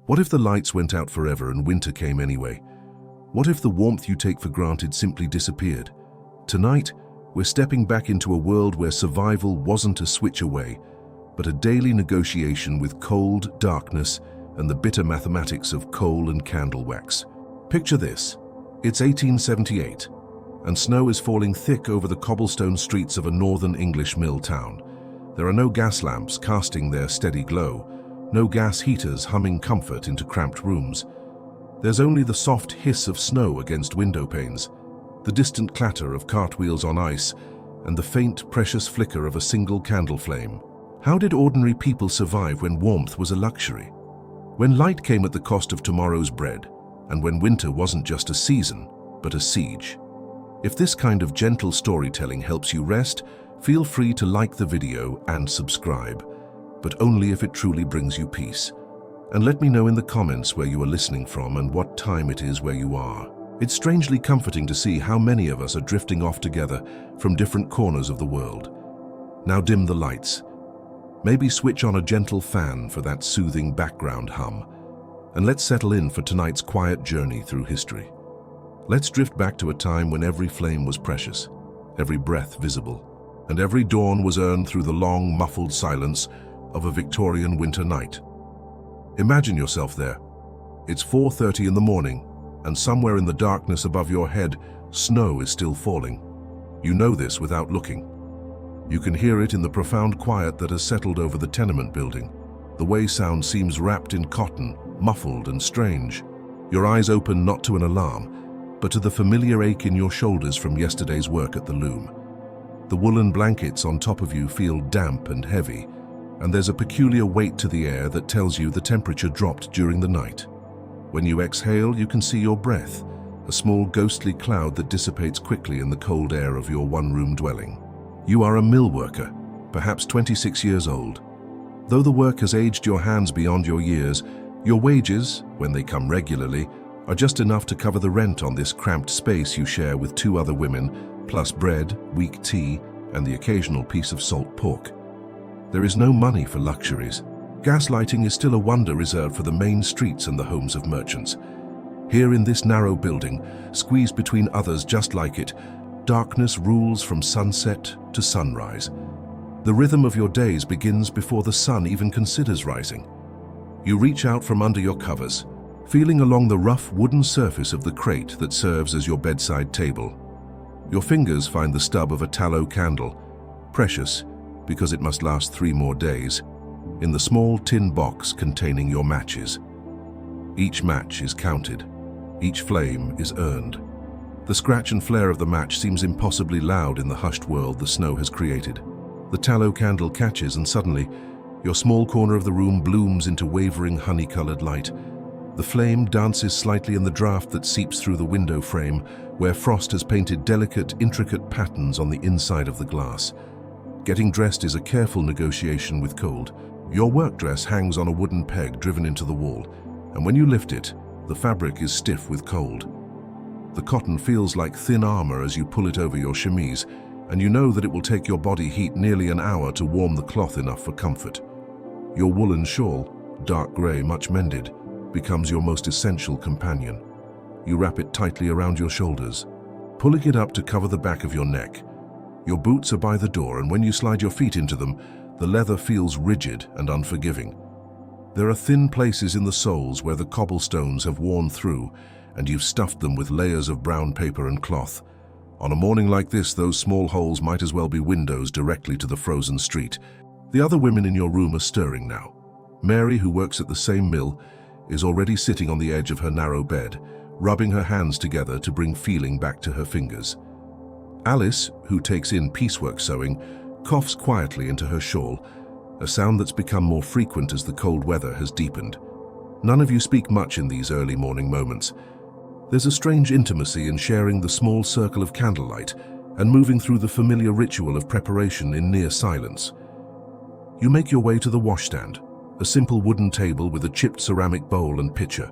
What if the lights went out forever and winter came anyway? What if the warmth you take for granted simply disappeared? Tonight, we're stepping back into a world where survival wasn't a switch away, but a daily negotiation with cold, darkness, and the bitter mathematics of coal and candle wax. Picture this. It's 1878, and snow is falling thick over the cobblestone streets of a northern English mill town. There are no gas lamps casting their steady glow, no gas heaters humming comfort into cramped rooms. There's only the soft hiss of snow against window panes, the distant clatter of cartwheels on ice, and the faint, precious flicker of a single candle flame. How did ordinary people survive when warmth was a luxury? When light came at the cost of tomorrow's bread, and when winter wasn't just a season, but a siege? If this kind of gentle storytelling helps you rest, feel free to like the video and subscribe, but only if it truly brings you peace. And let me know in the comments where you are listening from and what time it is where you are. It's strangely comforting to see how many of us are drifting off together from different corners of the world. Now dim the lights. Maybe switch on a gentle fan for that soothing background hum. And let's settle in for tonight's quiet journey through history. Let's drift back to a time when every flame was precious, every breath visible, and every dawn was earned through the long, muffled silence of a Victorian winter night. Imagine yourself there. It's 4:30 in the morning, and somewhere in the darkness above your head, snow is still falling. You know this without looking. You can hear it in the profound quiet that has settled over the tenement building. The way sound seems wrapped in cotton, muffled and strange. Your eyes open not to an alarm, but to the familiar ache in your shoulders from yesterday's work at the loom. The woolen blankets on top of you feel damp and heavy, and there's a peculiar weight to the air that tells you the temperature dropped during the night. When you exhale, you can see your breath, a small ghostly cloud that dissipates quickly in the cold air of your one-room dwelling. You are a mill worker, perhaps 26 years old. Though the work has aged your hands beyond your years, your wages, when they come regularly, are just enough to cover the rent on this cramped space you share with 2 other women, plus bread, weak tea, and the occasional piece of salt pork. There is no money for luxuries. Gas lighting is still a wonder reserved for the main streets and the homes of merchants. Here in this narrow building, squeezed between others just like it, darkness rules from sunset to sunrise. The rhythm of your days begins before the sun even considers rising. You reach out from under your covers, feeling along the rough wooden surface of the crate that serves as your bedside table. Your fingers find the stub of a tallow candle, precious because it must last 3 more days, in the small tin box containing your matches. Each match is counted. Each flame is earned. The scratch and flare of the match seems impossibly loud in the hushed world the snow has created. The tallow candle catches, and suddenly, your small corner of the room blooms into wavering honey-colored light. The flame dances slightly in the draft that seeps through the window frame, where frost has painted delicate, intricate patterns on the inside of the glass. Getting dressed is a careful negotiation with cold. Your work dress hangs on a wooden peg driven into the wall, and when you lift it, the fabric is stiff with cold. The cotton feels like thin armor as you pull it over your chemise, and you know that it will take your body heat nearly an hour to warm the cloth enough for comfort. Your woolen shawl, dark gray, much mended, becomes your most essential companion. You wrap it tightly around your shoulders, pulling it up to cover the back of your neck. Your boots are by the door, and when you slide your feet into them, the leather feels rigid and unforgiving. There are thin places in the soles where the cobblestones have worn through, and you've stuffed them with layers of brown paper and cloth. On a morning like this, those small holes might as well be windows directly to the frozen street. The other women in your room are stirring now. Mary, who works at the same mill, is already sitting on the edge of her narrow bed, rubbing her hands together to bring feeling back to her fingers. Alice, who takes in piecework sewing, coughs quietly into her shawl, a sound that's become more frequent as the cold weather has deepened. None of you speak much in these early morning moments. There's a strange intimacy in sharing the small circle of candlelight and moving through the familiar ritual of preparation in near silence. You make your way to the washstand, a simple wooden table with a chipped ceramic bowl and pitcher.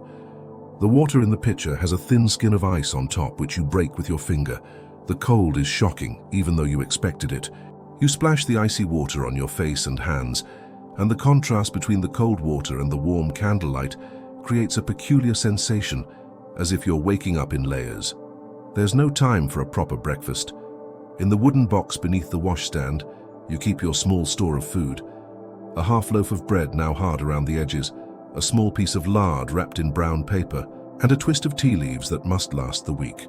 The water in the pitcher has a thin skin of ice on top which you break with your finger. The cold is shocking, even though you expected it. You splash the icy water on your face and hands, and the contrast between the cold water and the warm candlelight creates a peculiar sensation, as if you're waking up in layers. There's no time for a proper breakfast. In the wooden box beneath the washstand, you keep your small store of food. A half loaf of bread now hard around the edges, a small piece of lard wrapped in brown paper, and a twist of tea leaves that must last the week.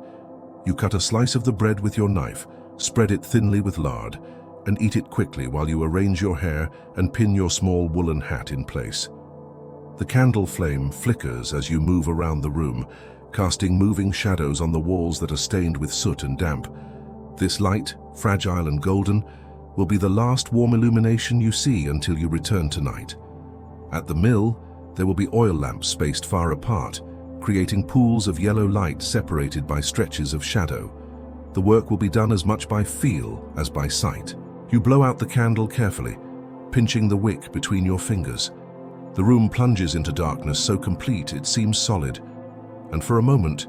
You cut a slice of the bread with your knife, spread it thinly with lard, and eat it quickly while you arrange your hair and pin your small woolen hat in place. The candle flame flickers as you move around the room, casting moving shadows on the walls that are stained with soot and damp. This light, fragile and golden, will be the last warm illumination you see until you return tonight. At the mill, there will be oil lamps spaced far apart, creating pools of yellow light separated by stretches of shadow. The work will be done as much by feel as by sight. You blow out the candle carefully, pinching the wick between your fingers. The room plunges into darkness so complete it seems solid, and for a moment,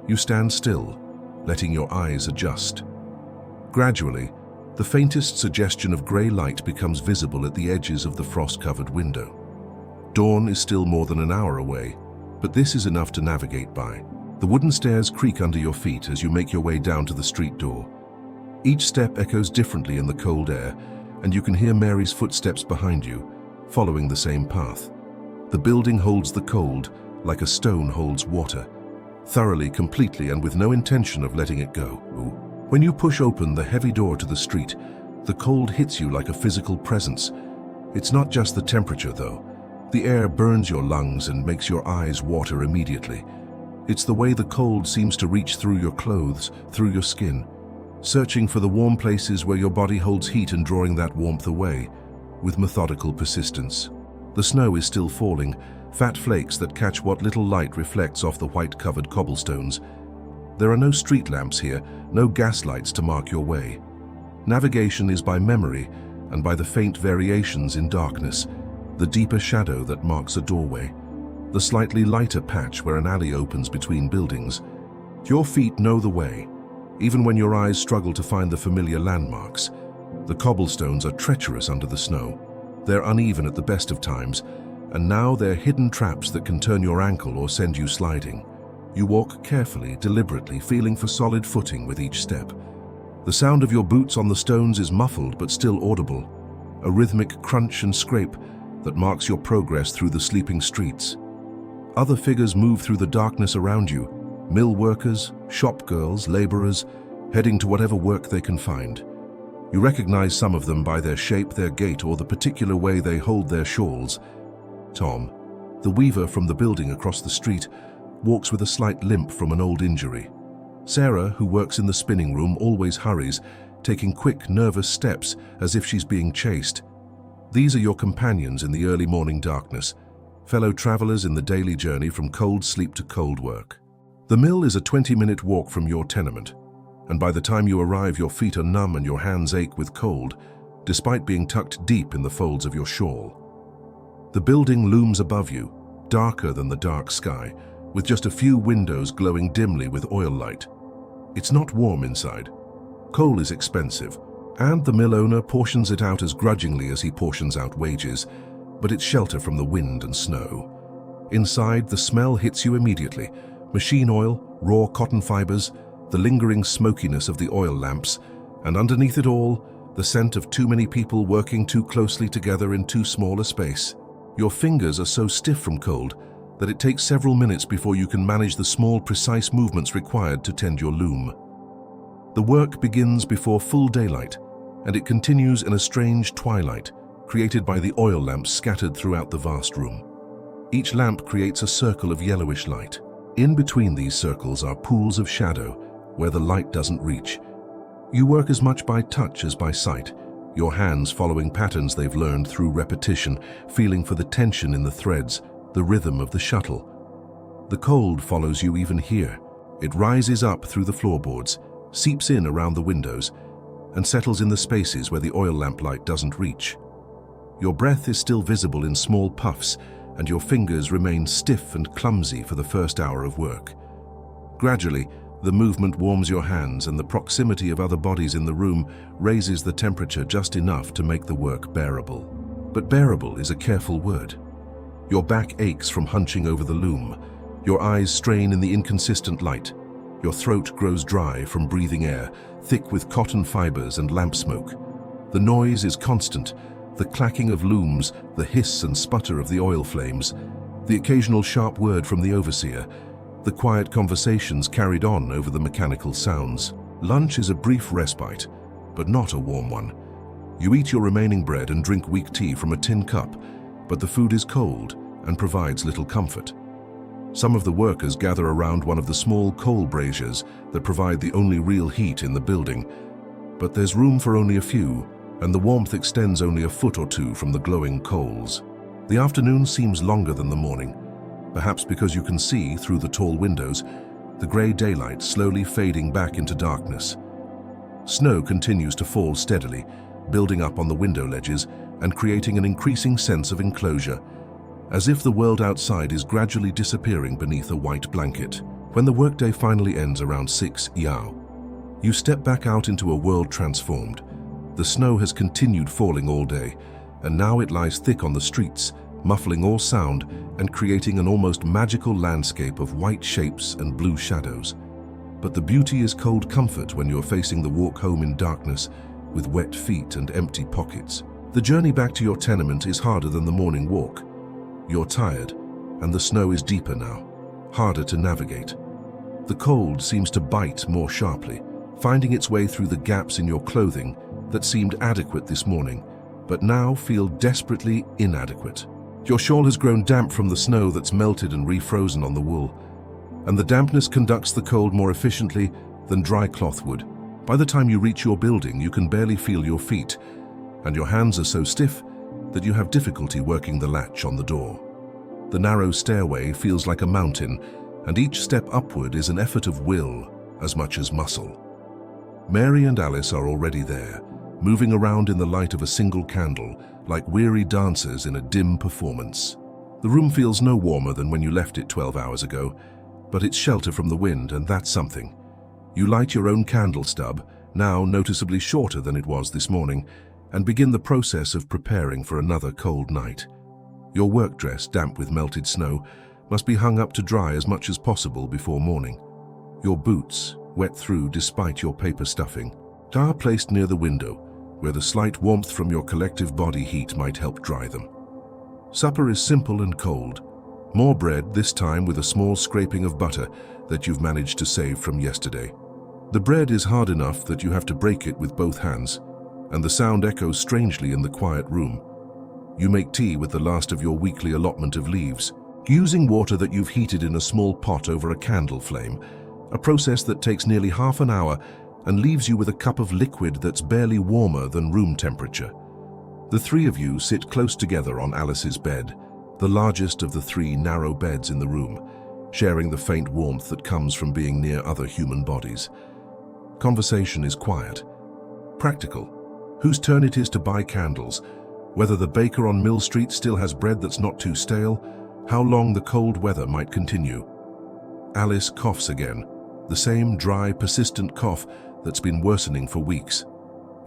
you stand still, letting your eyes adjust. Gradually, the faintest suggestion of grey light becomes visible at the edges of the frost-covered window. Dawn is still more than an hour away, but this is enough to navigate by. The wooden stairs creak under your feet as you make your way down to the street door. Each step echoes differently in the cold air, and you can hear Mary's footsteps behind you, following the same path. The building holds the cold like a stone holds water, thoroughly, completely, and with no intention of letting it go. When you push open the heavy door to the street, the cold hits you like a physical presence. It's not just the temperature, though. The air burns your lungs and makes your eyes water immediately. It's the way the cold seems to reach through your clothes, through your skin, searching for the warm places where your body holds heat and drawing that warmth away, with methodical persistence. The snow is still falling, fat flakes that catch what little light reflects off the white-covered cobblestones. There are no street lamps here, no gas lights to mark your way. Navigation is by memory and by the faint variations in darkness, the deeper shadow that marks a doorway, the slightly lighter patch where an alley opens between buildings. Your feet know the way, even when your eyes struggle to find the familiar landmarks. The cobblestones are treacherous under the snow. They're uneven at the best of times, and now they're hidden traps that can turn your ankle or send you sliding. You walk carefully, deliberately, feeling for solid footing with each step. The sound of your boots on the stones is muffled but still audible, a rhythmic crunch and scrape that marks your progress through the sleeping streets. Other figures move through the darkness around you, mill workers, shop girls, laborers, heading to whatever work they can find. You recognize some of them by their shape, their gait, or the particular way they hold their shawls. Tom, the weaver from the building across the street, walks with a slight limp from an old injury. Sarah, who works in the spinning room, always hurries, taking quick, nervous steps as if she's being chased. These are your companions in the early morning darkness, fellow travelers in the daily journey from cold sleep to cold work. The mill is a 20-minute walk from your tenement, and by the time you arrive, your feet are numb and your hands ache with cold, despite being tucked deep in the folds of your shawl. The building looms above you, darker than the dark sky, with just a few windows glowing dimly with oil light. It's not warm inside. Coal is expensive, and the mill owner portions it out as grudgingly as he portions out wages, but it's shelter from the wind and snow. Inside, the smell hits you immediately. Machine oil, raw cotton fibers, the lingering smokiness of the oil lamps, and underneath it all, the scent of too many people working too closely together in too small a space. Your fingers are so stiff from cold that it takes several minutes before you can manage the small, precise movements required to tend your loom. The work begins before full daylight, and it continues in a strange twilight, created by the oil lamps scattered throughout the vast room. Each lamp creates a circle of yellowish light. In between these circles are pools of shadow, where the light doesn't reach. You work as much by touch as by sight, your hands following patterns they've learned through repetition, feeling for the tension in the threads, the rhythm of the shuttle. The cold follows you even here. It rises up through the floorboards, seeps in around the windows, and settles in the spaces where the oil lamp light doesn't reach. Your breath is still visible in small puffs, and your fingers remain stiff and clumsy for the first hour of work. Gradually, the movement warms your hands, and the proximity of other bodies in the room raises the temperature just enough to make the work bearable. But bearable is a careful word. Your back aches from hunching over the loom. Your eyes strain in the inconsistent light. Your throat grows dry from breathing air, thick with cotton fibers and lamp smoke. The noise is constant, the clacking of looms, the hiss and sputter of the oil flames, the occasional sharp word from the overseer, the quiet conversations carried on over the mechanical sounds. Lunch is a brief respite, but not a warm one. You eat your remaining bread and drink weak tea from a tin cup, but the food is cold and provides little comfort. Some of the workers gather around one of the small coal braziers that provide the only real heat in the building, but there's room for only a few, and the warmth extends only a foot or two from the glowing coals. The afternoon seems longer than the morning, perhaps because you can see, through the tall windows, the grey daylight slowly fading back into darkness. Snow continues to fall steadily, building up on the window ledges and creating an increasing sense of enclosure, as if the world outside is gradually disappearing beneath a white blanket. When the workday finally ends around 6 Yao, you step back out into a world transformed. The snow has continued falling all day, and now it lies thick on the streets, muffling all sound and creating an almost magical landscape of white shapes and blue shadows. But the beauty is cold comfort when you're facing the walk home in darkness with wet feet and empty pockets. The journey back to your tenement is harder than the morning walk. You're tired, and the snow is deeper now, harder to navigate. The cold seems to bite more sharply, finding its way through the gaps in your clothing that seemed adequate this morning, but now feel desperately inadequate. Your shawl has grown damp from the snow that's melted and refrozen on the wool, and the dampness conducts the cold more efficiently than dry cloth would. By the time you reach your building, you can barely feel your feet, and your hands are so stiff that you have difficulty working the latch on the door. The narrow stairway feels like a mountain, and each step upward is an effort of will as much as muscle. Mary and Alice are already there, moving around in the light of a single candle, like weary dancers in a dim performance. The room feels no warmer than when you left it 12 hours ago, but it's shelter from the wind, and that's something. You light your own candle stub, now noticeably shorter than it was this morning, and begin the process of preparing for another cold night. Your work dress, damp with melted snow, must be hung up to dry as much as possible before morning. Your boots, wet through despite your paper stuffing, are placed near the window, where the slight warmth from your collective body heat might help dry them. Supper is simple and cold. More bread, this time with a small scraping of butter that you've managed to save from yesterday. The bread is hard enough that you have to break it with both hands, and the sound echoes strangely in the quiet room. You make tea with the last of your weekly allotment of leaves, using water that you've heated in a small pot over a candle flame, a process that takes nearly half an hour and leaves you with a cup of liquid that's barely warmer than room temperature. The three of you sit close together on Alice's bed, the largest of the three narrow beds in the room, sharing the faint warmth that comes from being near other human bodies. Conversation is quiet, practical. Whose turn it is to buy candles, whether the baker on Mill Street still has bread that's not too stale, how long the cold weather might continue. Alice coughs again, the same dry, persistent cough that's been worsening for weeks.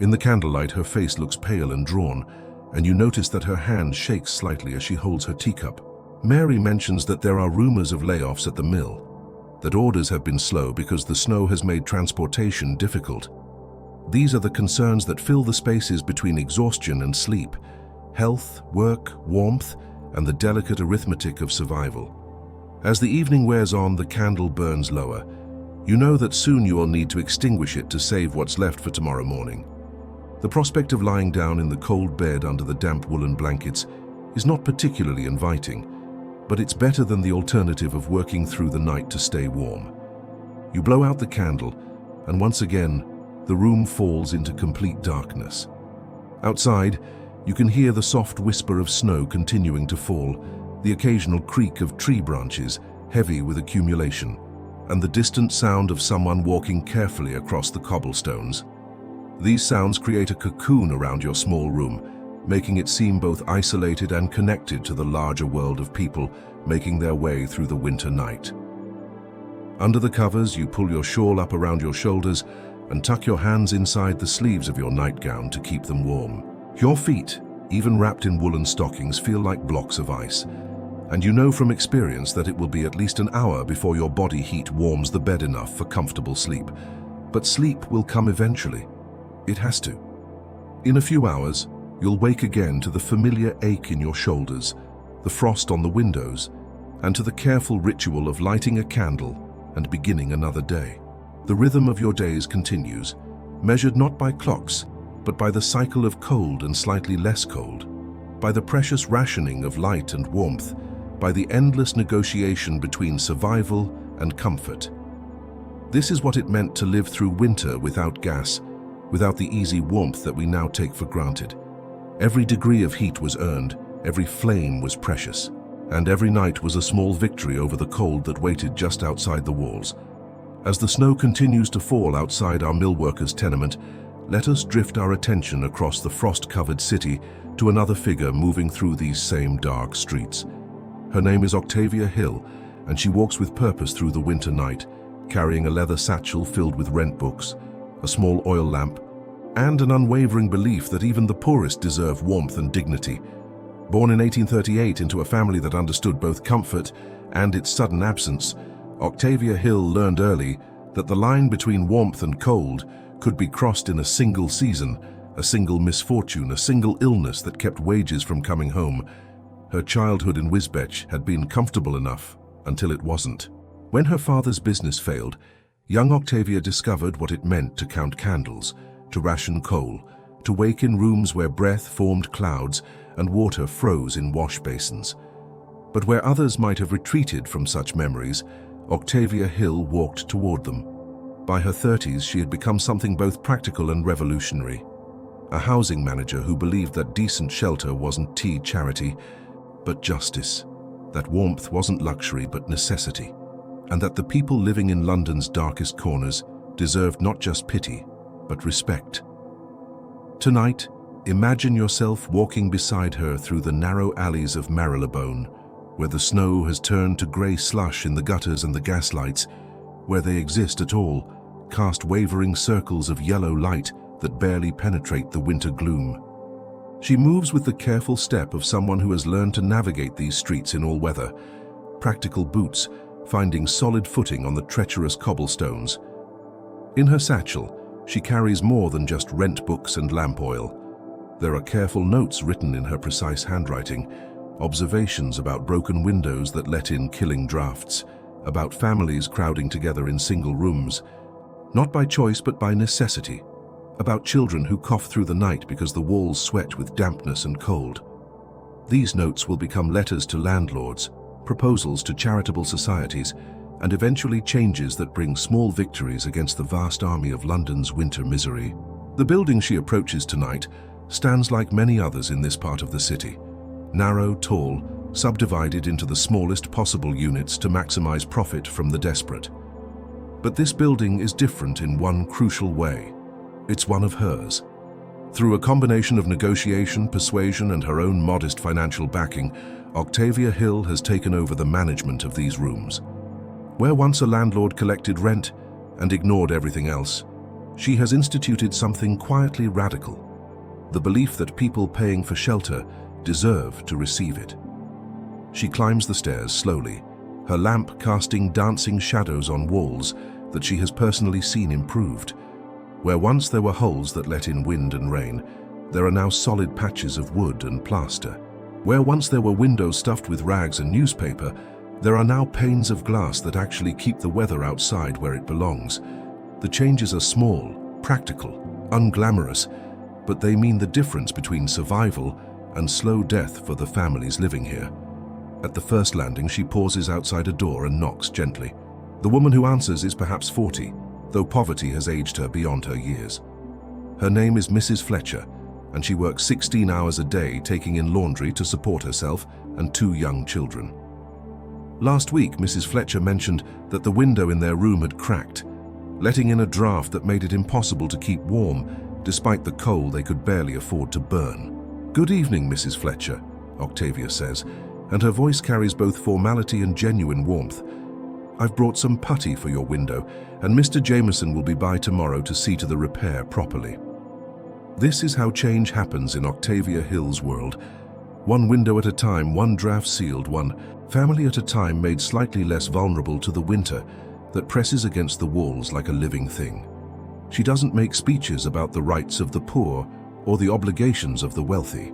In the candlelight, her face looks pale and drawn, and you notice that her hand shakes slightly as she holds her teacup. Mary mentions that there are rumors of layoffs at the mill, that orders have been slow because the snow has made transportation difficult. These are the concerns that fill the spaces between exhaustion and sleep, health, work, warmth, and the delicate arithmetic of survival. As the evening wears on, the candle burns lower. You know that soon you will need to extinguish it to save what's left for tomorrow morning. The prospect of lying down in the cold bed under the damp woolen blankets is not particularly inviting, but it's better than the alternative of working through the night to stay warm. You blow out the candle, and once again, the room falls into complete darkness. Outside, you can hear the soft whisper of snow continuing to fall, the occasional creak of tree branches, heavy with accumulation, and the distant sound of someone walking carefully across the cobblestones. These sounds create a cocoon around your small room, making it seem both isolated and connected to the larger world of people making their way through the winter night. Under the covers, you pull your shawl up around your shoulders and tuck your hands inside the sleeves of your nightgown to keep them warm. Your feet, even wrapped in woolen stockings, feel like blocks of ice. and you know from experience that it will be at least an hour before your body heat warms the bed enough for comfortable sleep. But sleep will come eventually. It has to. In a few hours, you'll wake again to the familiar ache in your shoulders, the frost on the windows, and to the careful ritual of lighting a candle and beginning another day. The rhythm of your days continues, measured not by clocks, but by the cycle of cold and slightly less cold, by the precious rationing of light and warmth, by the endless negotiation between survival and comfort. This is what it meant to live through winter without gas, without the easy warmth that we now take for granted. Every degree of heat was earned, every flame was precious, and every night was a small victory over the cold that waited just outside the walls. As the snow continues to fall outside our millworkers' tenement, let us drift our attention across the frost-covered city to another figure moving through these same dark streets. Her name is Octavia Hill, and she walks with purpose through the winter night, carrying a leather satchel filled with rent books, a small oil lamp, and an unwavering belief that even the poorest deserve warmth and dignity. Born in 1838 into a family that understood both comfort and its sudden absence, Octavia Hill learned early that the line between warmth and cold could be crossed in a single season, a single misfortune, a single illness that kept wages from coming home. Her childhood in Wisbech had been comfortable enough until it wasn't. When her father's business failed, young Octavia discovered what it meant to count candles, to ration coal, to wake in rooms where breath formed clouds and water froze in wash basins. But where others might have retreated from such memories, Octavia Hill walked toward them. By her 30s, she had become something both practical and revolutionary. A housing manager who believed that decent shelter wasn't tea charity, but justice, that warmth wasn't luxury but necessity, and that the people living in London's darkest corners deserved not just pity, but respect. Tonight, imagine yourself walking beside her through the narrow alleys of Marylebone, where the snow has turned to grey slush in the gutters and the gaslights, where they exist at all, cast wavering circles of yellow light that barely penetrate the winter gloom. She moves with the careful step of someone who has learned to navigate these streets in all weather, practical boots finding solid footing on the treacherous cobblestones. In her satchel, she carries more than just rent books and lamp oil. There are careful notes written in her precise handwriting, observations about broken windows that let in killing drafts, about families crowding together in single rooms, not by choice but by necessity, about children who cough through the night because the walls sweat with dampness and cold. These notes will become letters to landlords, proposals to charitable societies, and eventually changes that bring small victories against the vast army of London's winter misery. The building she approaches tonight stands like many others in this part of the city, narrow, tall, subdivided into the smallest possible units to maximize profit from the desperate. But this building is different in one crucial way. It's one of hers. Through a combination of negotiation, persuasion, and her own modest financial backing, Octavia Hill has taken over the management of these rooms. Where once a landlord collected rent and ignored everything else, she has instituted something quietly radical: the belief that people paying for shelter deserve to receive it. She climbs the stairs slowly, her lamp casting dancing shadows on walls that she has personally seen improved. Where once there were holes that let in wind and rain, there are now solid patches of wood and plaster. Where once there were windows stuffed with rags and newspaper, there are now panes of glass that actually keep the weather outside where it belongs. The changes are small, practical, unglamorous, but they mean the difference between survival and slow death for the families living here. At the first landing, she pauses outside a door and knocks gently. The woman who answers is perhaps 40, though poverty has aged her beyond her years. Her name is Mrs. Fletcher, and she works 16 hours a day taking in laundry to support herself and 2 young children. Last week, Mrs. Fletcher mentioned that the window in their room had cracked, letting in a draft that made it impossible to keep warm, despite the coal they could barely afford to burn. "Good evening, Mrs. Fletcher," Octavia says, and her voice carries both formality and genuine warmth. "I've brought some putty for your window, and Mr. Jameson will be by tomorrow to see to the repair properly." This is how change happens in Octavia Hill's world. One window at a time, one draft sealed, one family at a time, made slightly less vulnerable to the winter that presses against the walls like a living thing. She doesn't make speeches about the rights of the poor or the obligations of the wealthy.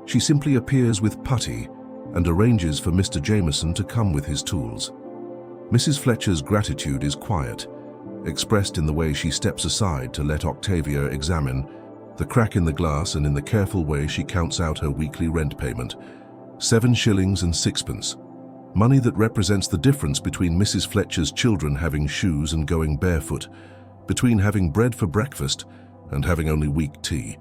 She simply appears with putty and arranges for Mr. Jameson to come with his tools. Mrs. Fletcher's gratitude is quiet, expressed in the way she steps aside to let Octavia examine the crack in the glass and in the careful way she counts out her weekly rent payment, 7 shillings and 6pence. Money that represents the difference between Mrs. Fletcher's children having shoes and going barefoot, between having bread for breakfast and having only weak tea.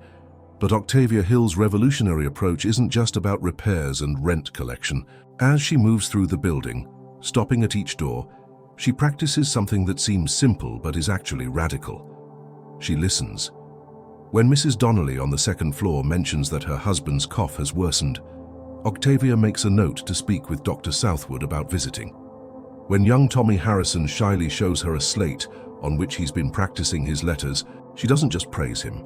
But Octavia Hill's revolutionary approach isn't just about repairs and rent collection. As she moves through the building, stopping at each door, she practices something that seems simple but is actually radical. She listens. When Mrs. Donnelly on the second floor mentions that her husband's cough has worsened, Octavia makes a note to speak with Dr. Southwood about visiting. When young Tommy Harrison shyly shows her a slate on which he's been practicing his letters, she doesn't just praise him,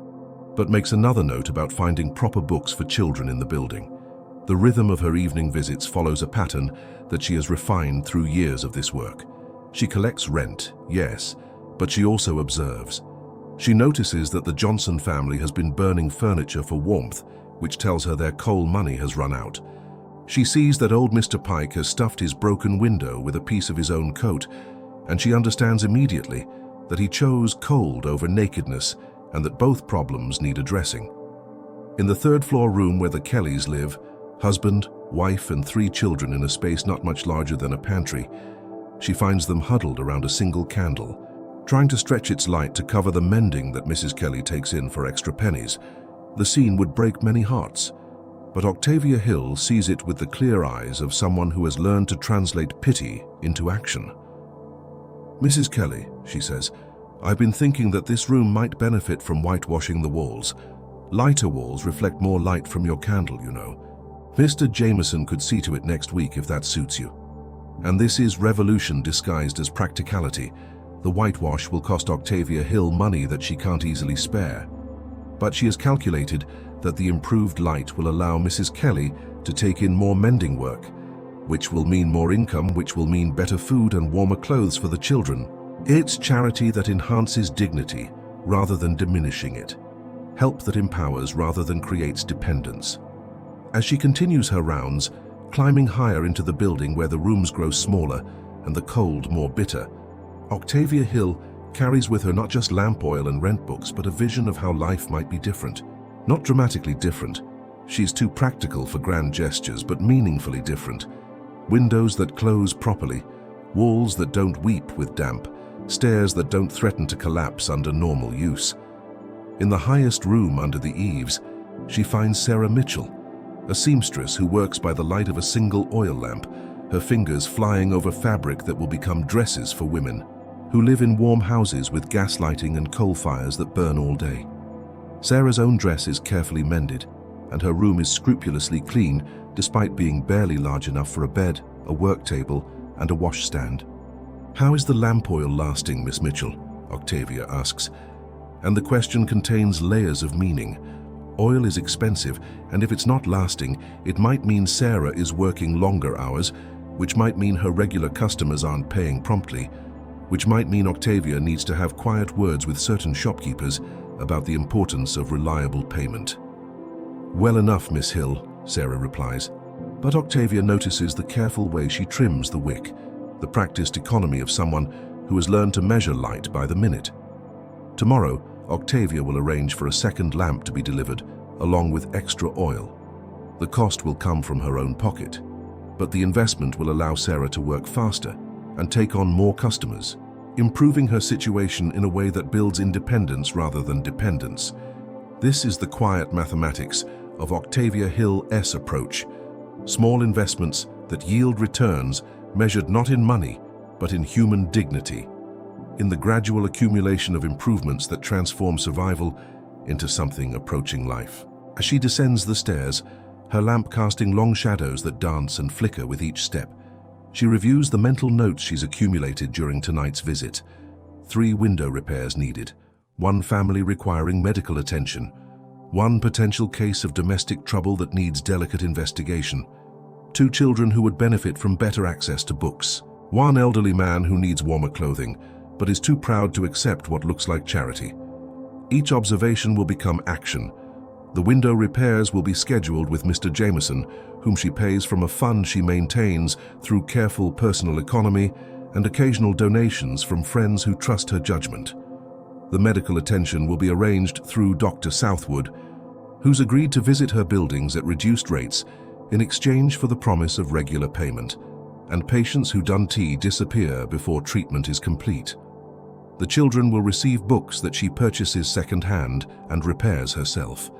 but makes another note about finding proper books for children in the building. The rhythm of her evening visits follows a pattern that she has refined through years of this work. She collects rent, yes, but she also observes. She notices that the Johnson family has been burning furniture for warmth, which tells her their coal money has run out. She sees that old Mr. Pike has stuffed his broken window with a piece of his own coat, and she understands immediately that he chose cold over nakedness and that both problems need addressing. In the third-floor room where the Kellys live, husband, wife, and 3 children in a space not much larger than a pantry, she finds them huddled around a single candle, trying to stretch its light to cover the mending that Mrs. Kelly takes in for extra pennies. The scene would break many hearts, but Octavia Hill sees it with the clear eyes of someone who has learned to translate pity into action. "Mrs. Kelly," she says, "I've been thinking that this room might benefit from whitewashing the walls. Lighter walls reflect more light from your candle, you know. Mr. Jameson could see to it next week if that suits you." And this is revolution disguised as practicality. The whitewash will cost Octavia Hill money that she can't easily spare. But she has calculated that the improved light will allow Mrs. Kelly to take in more mending work, which will mean more income, which will mean better food and warmer clothes for the children. It's charity that enhances dignity rather than diminishing it. Help that empowers rather than creates dependence. As she continues her rounds, climbing higher into the building where the rooms grow smaller and the cold more bitter, Octavia Hill carries with her not just lamp oil and rent books, but a vision of how life might be different. Not dramatically different. She's too practical for grand gestures, but meaningfully different. Windows that close properly, walls that don't weep with damp, stairs that don't threaten to collapse under normal use. In the highest room under the eaves, she finds Sarah Mitchell, a seamstress who works by the light of a single oil lamp, her fingers flying over fabric that will become dresses for women who live in warm houses with gas lighting and coal fires that burn all day. Sarah's own dress is carefully mended, and her room is scrupulously clean despite being barely large enough for a bed, a work table, and a washstand. "How is the lamp oil lasting, Miss Mitchell?" Octavia asks, and the question contains layers of meaning. Oil is expensive, and if it's not lasting, it might mean Sarah is working longer hours, which might mean her regular customers aren't paying promptly, which might mean Octavia needs to have quiet words with certain shopkeepers about the importance of reliable payment. "Well enough, Miss Hill," Sarah replies, but Octavia notices the careful way she trims the wick, the practiced economy of someone who has learned to measure light by the minute. Tomorrow, Octavia will arrange for a second lamp to be delivered, along with extra oil. The cost will come from her own pocket, but the investment will allow Sarah to work faster and take on more customers, improving her situation in a way that builds independence rather than dependence. This is the quiet mathematics of Octavia Hill's approach. Small investments that yield returns measured not in money, but in human dignity, in the gradual accumulation of improvements that transform survival into something approaching life. As she descends the stairs, her lamp casting long shadows that dance and flicker with each step, she reviews the mental notes she's accumulated during tonight's visit. 3 window repairs needed, 1 family requiring medical attention, One potential case of domestic trouble that needs delicate investigation. Two children who would benefit from better access to books. One elderly man who needs warmer clothing, but is too proud to accept what looks like charity. Each observation will become action. The window repairs will be scheduled with Mr. Jameson, whom she pays from a fund she maintains through careful personal economy and occasional donations from friends who trust her judgment. The medical attention will be arranged through Dr. Southwood, who's agreed to visit her buildings at reduced rates in exchange for the promise of regular payment, and patients who disappear before treatment is complete. The children will receive books that she purchases second-hand and repairs herself.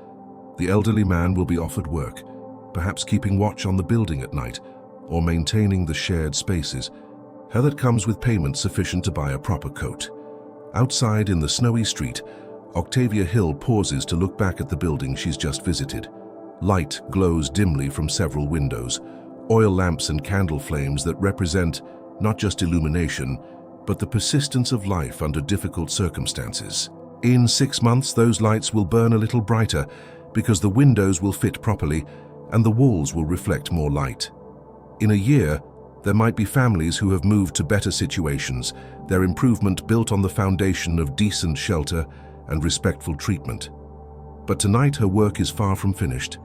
The elderly man will be offered work, perhaps keeping watch on the building at night or maintaining the shared spaces. How that comes with payment sufficient to buy a proper coat. Outside in the snowy street, Octavia Hill pauses to look back at the building she's just visited. Light glows dimly from several windows, oil lamps and candle flames that represent not just illumination, but the persistence of life under difficult circumstances. In 6 months, those lights will burn a little brighter because the windows will fit properly and the walls will reflect more light. In a year, there might be families who have moved to better situations, their improvement built on the foundation of decent shelter and respectful treatment. But tonight her work is far from finished.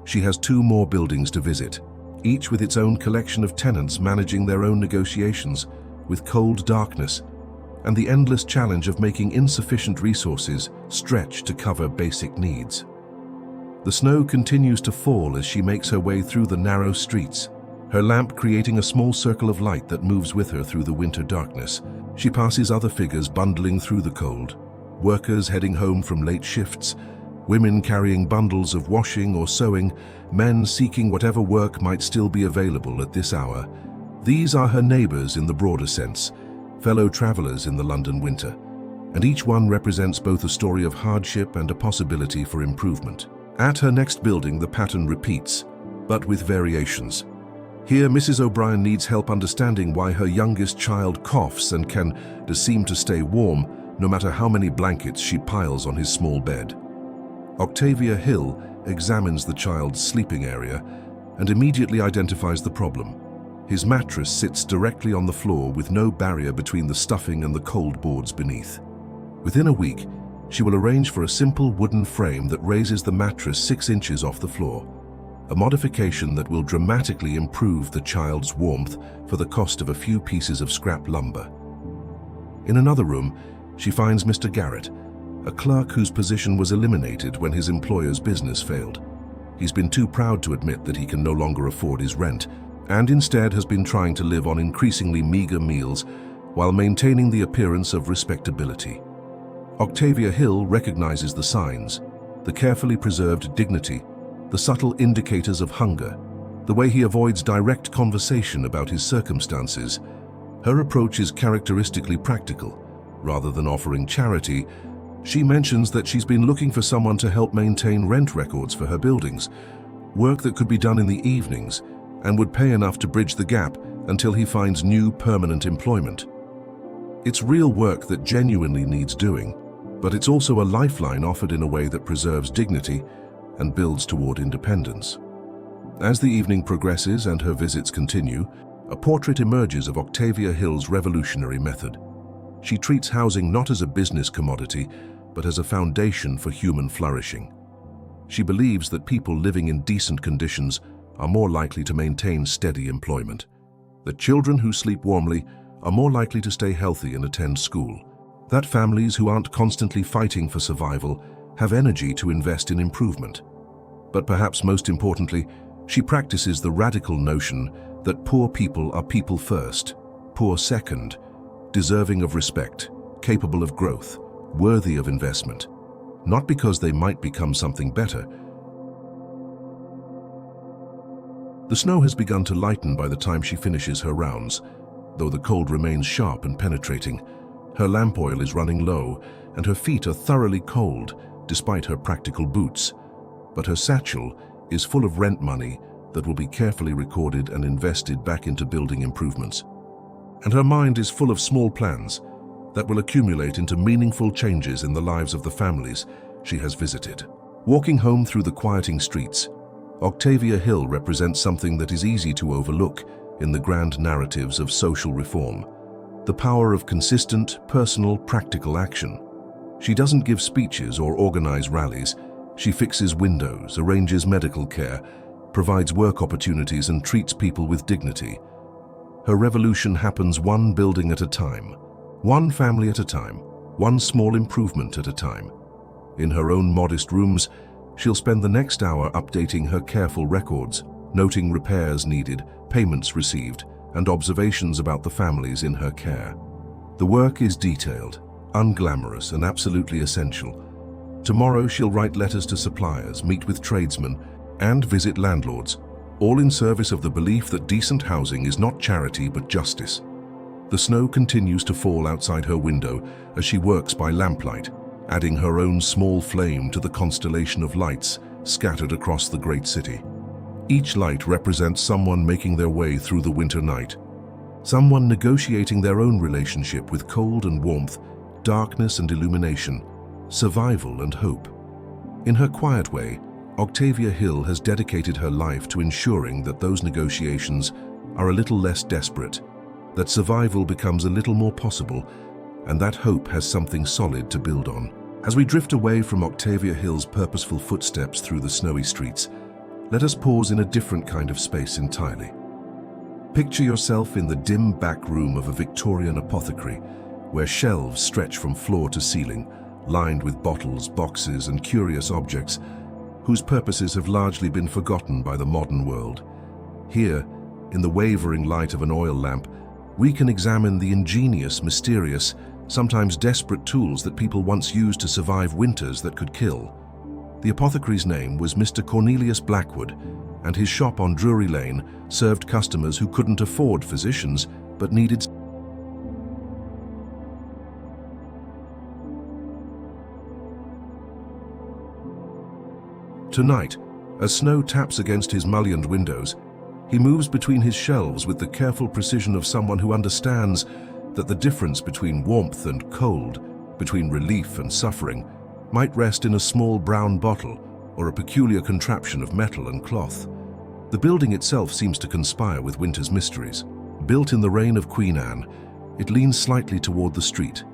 She has 2 more buildings to visit, each with its own collection of tenants managing their own negotiations with cold darkness and the endless challenge of making insufficient resources stretch to cover basic needs. The snow continues to fall as she makes her way through the narrow streets, her lamp creating a small circle of light that moves with her through the winter darkness. She passes other figures bundling through the cold, workers heading home from late shifts, women carrying bundles of washing or sewing, men seeking whatever work might still be available at this hour. These are her neighbors in the broader sense, fellow travelers in the London winter, and each one represents both a story of hardship and a possibility for improvement. At her next building, the pattern repeats, but with variations. Here, Mrs. O'Brien needs help understanding why her youngest child coughs and can seem to stay warm no matter how many blankets she piles on his small bed. Octavia Hill examines the child's sleeping area and immediately identifies the problem. His mattress sits directly on the floor with no barrier between the stuffing and the cold boards beneath. Within a week, she will arrange for a simple wooden frame that raises the mattress 6 inches off the floor, a modification that will dramatically improve the child's warmth for the cost of a few pieces of scrap lumber. In another room, she finds Mr. Garrett, a clerk whose position was eliminated when his employer's business failed. He's been too proud to admit that he can no longer afford his rent, and instead has been trying to live on increasingly meager meals while maintaining the appearance of respectability. Octavia Hill recognizes the signs, the carefully preserved dignity, the subtle indicators of hunger, the way he avoids direct conversation about his circumstances. Her approach is characteristically practical. Rather than offering charity, she mentions that she's been looking for someone to help maintain rent records for her buildings, work that could be done in the evenings and would pay enough to bridge the gap until he finds new permanent employment. It's real work that genuinely needs doing, but it's also a lifeline offered in a way that preserves dignity and builds toward independence. As the evening progresses and her visits continue, a portrait emerges of Octavia Hill's revolutionary method. She treats housing not as a business commodity, but as a foundation for human flourishing. She believes that people living in decent conditions are more likely to maintain steady employment, that children who sleep warmly are more likely to stay healthy and attend school, that families who aren't constantly fighting for survival have energy to invest in improvement. But perhaps most importantly, she practices the radical notion that poor people are people first, poor second, deserving of respect, capable of growth, worthy of investment, not because they might become something better. The snow has begun to lighten by the time she finishes her rounds, though the cold remains sharp and penetrating. Her lamp oil is running low, and her feet are thoroughly cold, despite her practical boots. But her satchel is full of rent money that will be carefully recorded and invested back into building improvements. And her mind is full of small plans that will accumulate into meaningful changes in the lives of the families she has visited. Walking home through the quieting streets, Octavia Hill represents something that is easy to overlook in the grand narratives of social reform: the power of consistent, personal, practical action. She doesn't give speeches or organize rallies. She fixes windows, arranges medical care, provides work opportunities, and treats people with dignity. Her revolution happens one building at a time, one family at a time, one small improvement at a time. In her own modest rooms, she'll spend the next hour updating her careful records, noting repairs needed, payments received, and observations about the families in her care. The work is detailed, unglamorous, and absolutely essential. Tomorrow she'll write letters to suppliers, meet with tradesmen, and visit landlords, all in service of the belief that decent housing is not charity but justice. The snow continues to fall outside her window as she works by lamplight, adding her own small flame to the constellation of lights scattered across the great city. Each light represents someone making their way through the winter night, someone negotiating their own relationship with cold and warmth, darkness and illumination, survival and hope. In her quiet way, Octavia Hill has dedicated her life to ensuring that those negotiations are a little less desperate, that survival becomes a little more possible, and that hope has something solid to build on. As we drift away from Octavia Hill's purposeful footsteps through the snowy streets, let us pause in a different kind of space entirely. Picture yourself in the dim back room of a Victorian apothecary, where shelves stretch from floor to ceiling, lined with bottles, boxes, and curious objects whose purposes have largely been forgotten by the modern world. Here, in the wavering light of an oil lamp, we can examine the ingenious, mysterious, sometimes desperate tools that people once used to survive winters that could kill. The apothecary's name was Mr. Cornelius Blackwood, and his shop on Drury Lane served customers who couldn't afford physicians but needed. Tonight, as snow taps against his mullioned windows, he moves between his shelves with the careful precision of someone who understands that the difference between warmth and cold, between relief and suffering, might rest in a small brown bottle or a peculiar contraption of metal and cloth. The building itself seems to conspire with winter's mysteries. Built in the reign of Queen Anne, it leans slightly toward the street,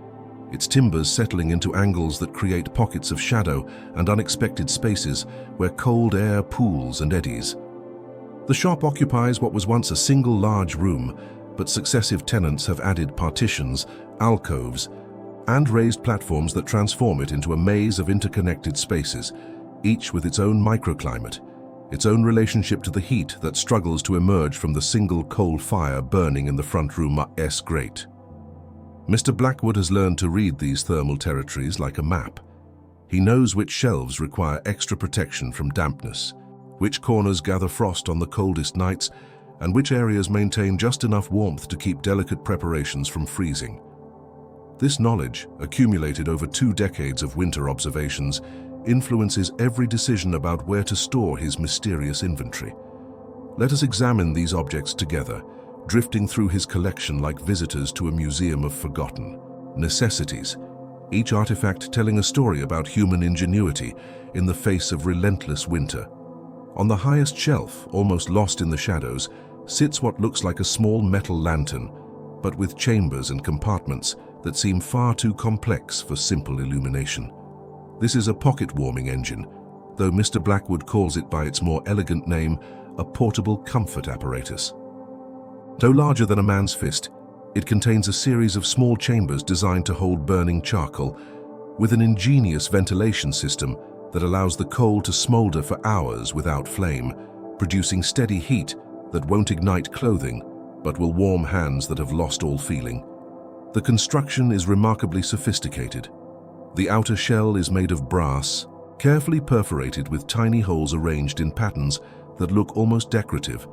its timbers settling into angles that create pockets of shadow and unexpected spaces where cold air pools and eddies. The shop occupies what was once a single large room, but successive tenants have added partitions, alcoves, and raised platforms that transform it into a maze of interconnected spaces, each with its own microclimate, its own relationship to the heat that struggles to emerge from the single coal fire burning in the front room's grate. Mr. Blackwood has learned to read these thermal territories like a map. He knows which shelves require extra protection from dampness, which corners gather frost on the coldest nights, and which areas maintain just enough warmth to keep delicate preparations from freezing. This knowledge, accumulated over 2 decades of winter observations, influences every decision about where to store his mysterious inventory. Let us examine these objects together, drifting through his collection like visitors to a museum of forgotten necessities, each artifact telling a story about human ingenuity in the face of relentless winter. On the highest shelf, almost lost in the shadows, sits what looks like a small metal lantern, but with chambers and compartments that seem far too complex for simple illumination. This is a pocket warming engine, though Mr. Blackwood calls it by its more elegant name, a portable comfort apparatus. Though larger than a man's fist, it contains a series of small chambers designed to hold burning charcoal, with an ingenious ventilation system that allows the coal to smolder for hours without flame, producing steady heat that won't ignite clothing, but will warm hands that have lost all feeling. The construction is remarkably sophisticated. The outer shell is made of brass, carefully perforated with tiny holes arranged in patterns that look almost decorative,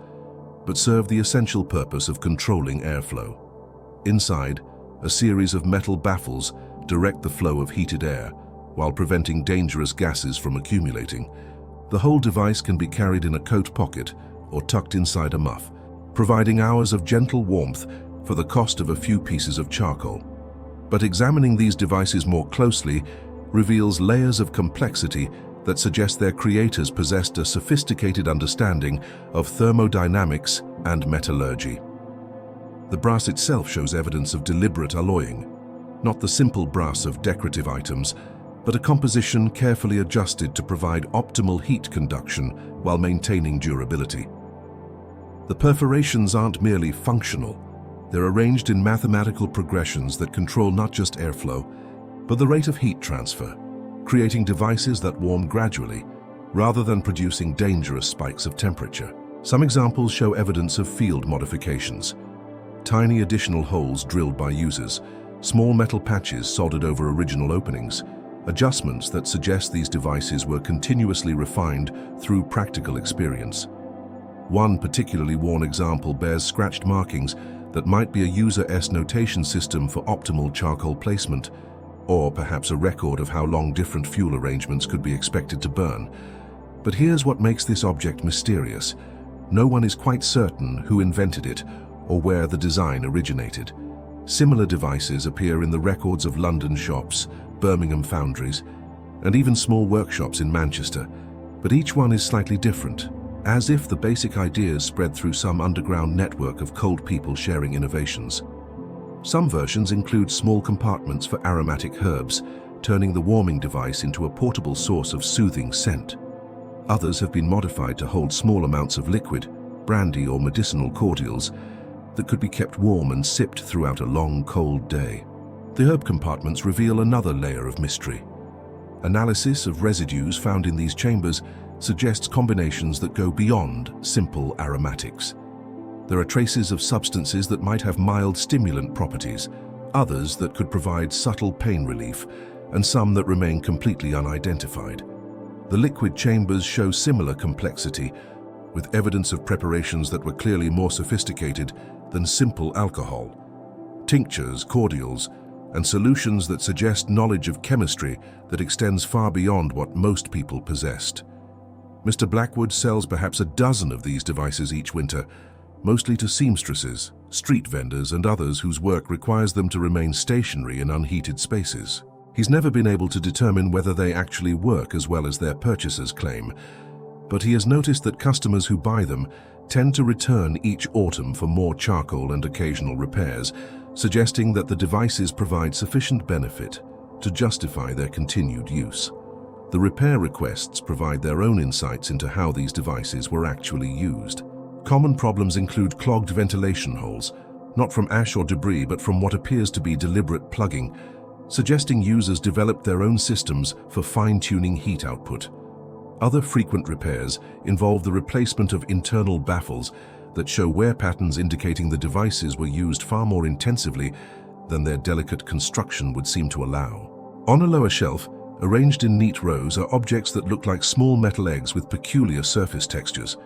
but serve the essential purpose of controlling airflow. Inside, a series of metal baffles direct the flow of heated air, while preventing dangerous gases from accumulating. The whole device can be carried in a coat pocket or tucked inside a muff, providing hours of gentle warmth for the cost of a few pieces of charcoal. But examining these devices more closely reveals layers of complexity that suggest their creators possessed a sophisticated understanding of thermodynamics and metallurgy. The brass itself shows evidence of deliberate alloying, not the simple brass of decorative items, but a composition carefully adjusted to provide optimal heat conduction while maintaining durability. The perforations aren't merely functional. They're arranged in mathematical progressions that control not just airflow, but the rate of heat transfer, creating devices that warm gradually, rather than producing dangerous spikes of temperature. Some examples show evidence of field modifications. Tiny additional holes drilled by users, small metal patches soldered over original openings, adjustments that suggest these devices were continuously refined through practical experience. One particularly worn example bears scratched markings that might be a user-S notation system for optimal charcoal placement, or perhaps a record of how long different fuel arrangements could be expected to burn. But here's what makes this object mysterious. No one is quite certain who invented it or where the design originated. Similar devices appear in the records of London shops, Birmingham foundries, and even small workshops in Manchester, but each one is slightly different, as if the basic ideas spread through some underground network of cold people sharing innovations. Some versions include small compartments for aromatic herbs, turning the warming device into a portable source of soothing scent. Others have been modified to hold small amounts of liquid, brandy or medicinal cordials, that could be kept warm and sipped throughout a long, cold day. The herb compartments reveal another layer of mystery. Analysis of residues found in these chambers suggests combinations that go beyond simple aromatics. There are traces of substances that might have mild stimulant properties, others that could provide subtle pain relief, and some that remain completely unidentified. The liquid chambers show similar complexity, with evidence of preparations that were clearly more sophisticated than simple alcohol. Tinctures, cordials, and solutions that suggest knowledge of chemistry that extends far beyond what most people possessed. Mr. Blackwood sells perhaps a dozen of these devices each winter, mostly to seamstresses, street vendors, and others whose work requires them to remain stationary in unheated spaces. He's never been able to determine whether they actually work as well as their purchasers claim, but he has noticed that customers who buy them tend to return each autumn for more charcoal and occasional repairs, suggesting that the devices provide sufficient benefit to justify their continued use. The repair requests provide their own insights into how these devices were actually used. Common problems include clogged ventilation holes, not from ash or debris but from what appears to be deliberate plugging, suggesting users developed their own systems for fine-tuning heat output. Other frequent repairs involve the replacement of internal baffles that show wear patterns indicating the devices were used far more intensively than their delicate construction would seem to allow. On a lower shelf, arranged in neat rows, are objects that look like small metal eggs with peculiar surface textures.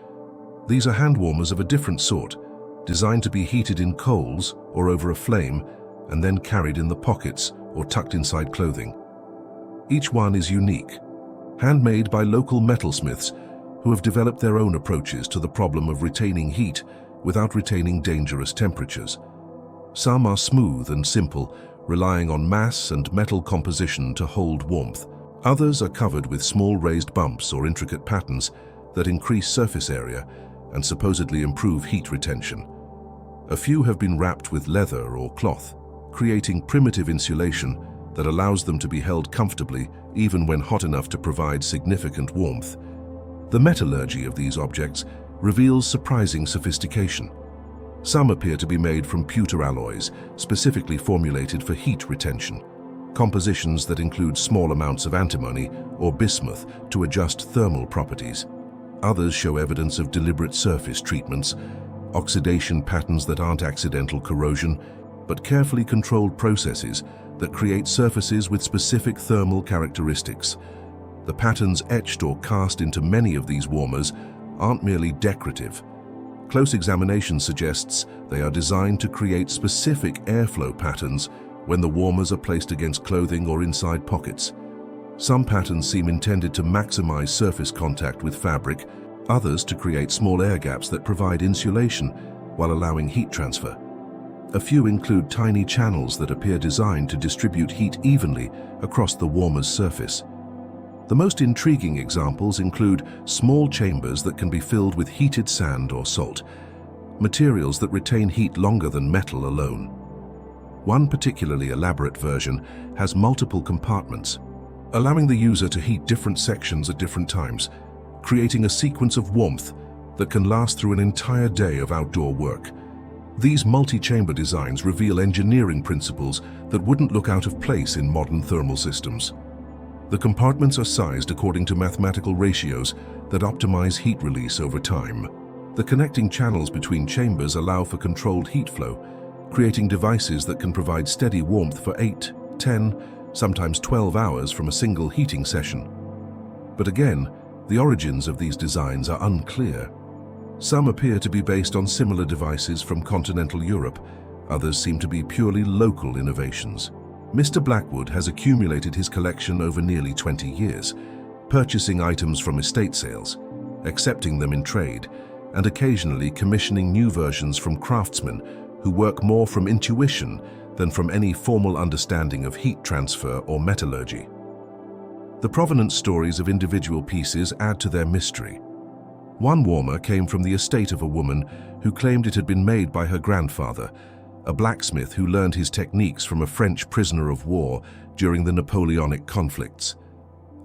These are hand warmers of a different sort, designed to be heated in coals or over a flame and then carried in the pockets or tucked inside clothing. Each one is unique, handmade by local metalsmiths who have developed their own approaches to the problem of retaining heat without retaining dangerous temperatures. Some are smooth and simple, relying on mass and metal composition to hold warmth. Others are covered with small raised bumps or intricate patterns that increase surface area and supposedly improve heat retention. A few have been wrapped with leather or cloth, creating primitive insulation that allows them to be held comfortably even when hot enough to provide significant warmth. The metallurgy of these objects reveals surprising sophistication. Some appear to be made from pewter alloys, specifically formulated for heat retention, compositions that include small amounts of antimony or bismuth to adjust thermal properties. Others show evidence of deliberate surface treatments, oxidation patterns that aren't accidental corrosion, but carefully controlled processes that create surfaces with specific thermal characteristics. The patterns etched or cast into many of these warmers aren't merely decorative. Close examination suggests they are designed to create specific airflow patterns when the warmers are placed against clothing or inside pockets. Some patterns seem intended to maximize surface contact with fabric, others to create small air gaps that provide insulation while allowing heat transfer. A few include tiny channels that appear designed to distribute heat evenly across the warmer's surface. The most intriguing examples include small chambers that can be filled with heated sand or salt, materials that retain heat longer than metal alone. One particularly elaborate version has multiple compartments, allowing the user to heat different sections at different times, creating a sequence of warmth that can last through an entire day of outdoor work. These multi-chamber designs reveal engineering principles that wouldn't look out of place in modern thermal systems. The compartments are sized according to mathematical ratios that optimize heat release over time. The connecting channels between chambers allow for controlled heat flow, creating devices that can provide steady warmth for 8, 10, sometimes 12 hours from a single heating session. But again, the origins of these designs are unclear. Some appear to be based on similar devices from continental Europe, others seem to be purely local innovations. Mr. Blackwood has accumulated his collection over nearly 20 years, purchasing items from estate sales, accepting them in trade, and occasionally commissioning new versions from craftsmen who work more from intuition than from any formal understanding of heat transfer or metallurgy. The provenance stories of individual pieces add to their mystery. One warmer came from the estate of a woman who claimed it had been made by her grandfather, a blacksmith who learned his techniques from a French prisoner of war during the Napoleonic conflicts.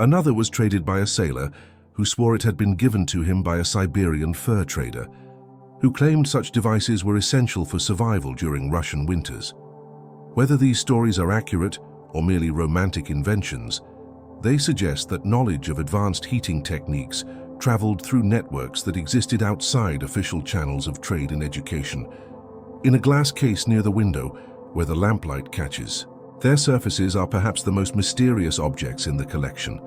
Another was traded by a sailor who swore it had been given to him by a Siberian fur trader, who claimed such devices were essential for survival during Russian winters. Whether these stories are accurate or merely romantic inventions, they suggest that knowledge of advanced heating techniques traveled through networks that existed outside official channels of trade and education. In a glass case near the window, where the lamplight catches, their surfaces are perhaps the most mysterious objects in the collection.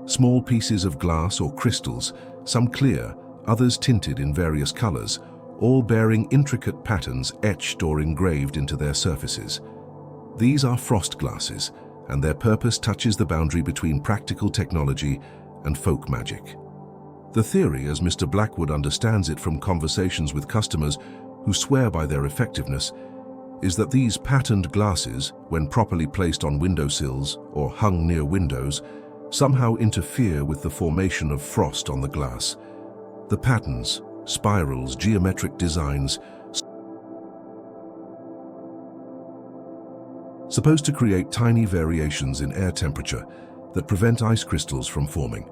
Small pieces of glass or crystals, some clear, others tinted in various colors, all bearing intricate patterns etched or engraved into their surfaces. These are frost glasses, and their purpose touches the boundary between practical technology and folk magic. The theory, as Mr. Blackwood understands it from conversations with customers who swear by their effectiveness, is that these patterned glasses, when properly placed on windowsills or hung near windows, somehow interfere with the formation of frost on the glass. The patterns, spirals, geometric designs, supposed to create tiny variations in air temperature that prevent ice crystals from forming.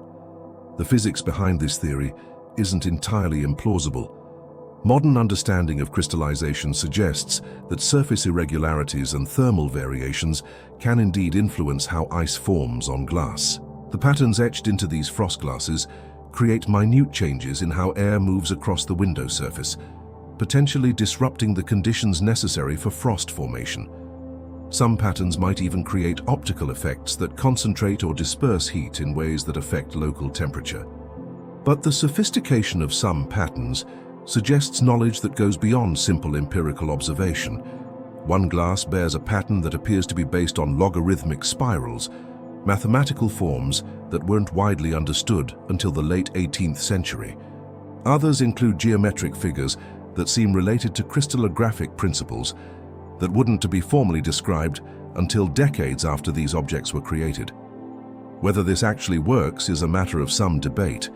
The physics behind this theory isn't entirely implausible. Modern understanding of crystallization suggests that surface irregularities and thermal variations can indeed influence how ice forms on glass. The patterns etched into these frost glasses create minute changes in how air moves across the window surface, potentially disrupting the conditions necessary for frost formation. Some patterns might even create optical effects that concentrate or disperse heat in ways that affect local temperature. But the sophistication of some patterns suggests knowledge that goes beyond simple empirical observation. One glass bears a pattern that appears to be based on logarithmic spirals, mathematical forms that weren't widely understood until the late 18th century. Others include geometric figures that seem related to crystallographic principles that wouldn't to be formally described until decades after these objects were created. Whether this actually works is a matter of some debate.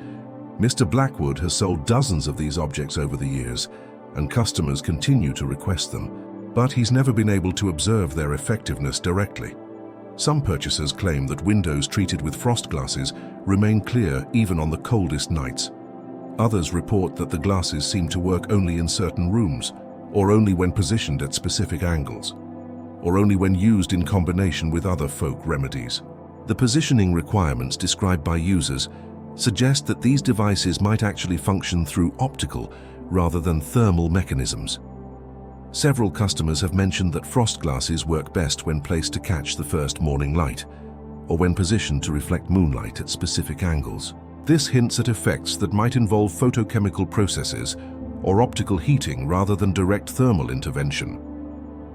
Mr. Blackwood has sold dozens of these objects over the years, and customers continue to request them, but he's never been able to observe their effectiveness directly. Some purchasers claim that windows treated with frost glasses remain clear even on the coldest nights. Others report that the glasses seem to work only in certain rooms, or only when positioned at specific angles, or only when used in combination with other folk remedies. The positioning requirements described by users suggest that these devices might actually function through optical rather than thermal mechanisms. Several customers have mentioned that frost glasses work best when placed to catch the first morning light, or when positioned to reflect moonlight at specific angles. This hints at effects that might involve photochemical processes or optical heating rather than direct thermal intervention.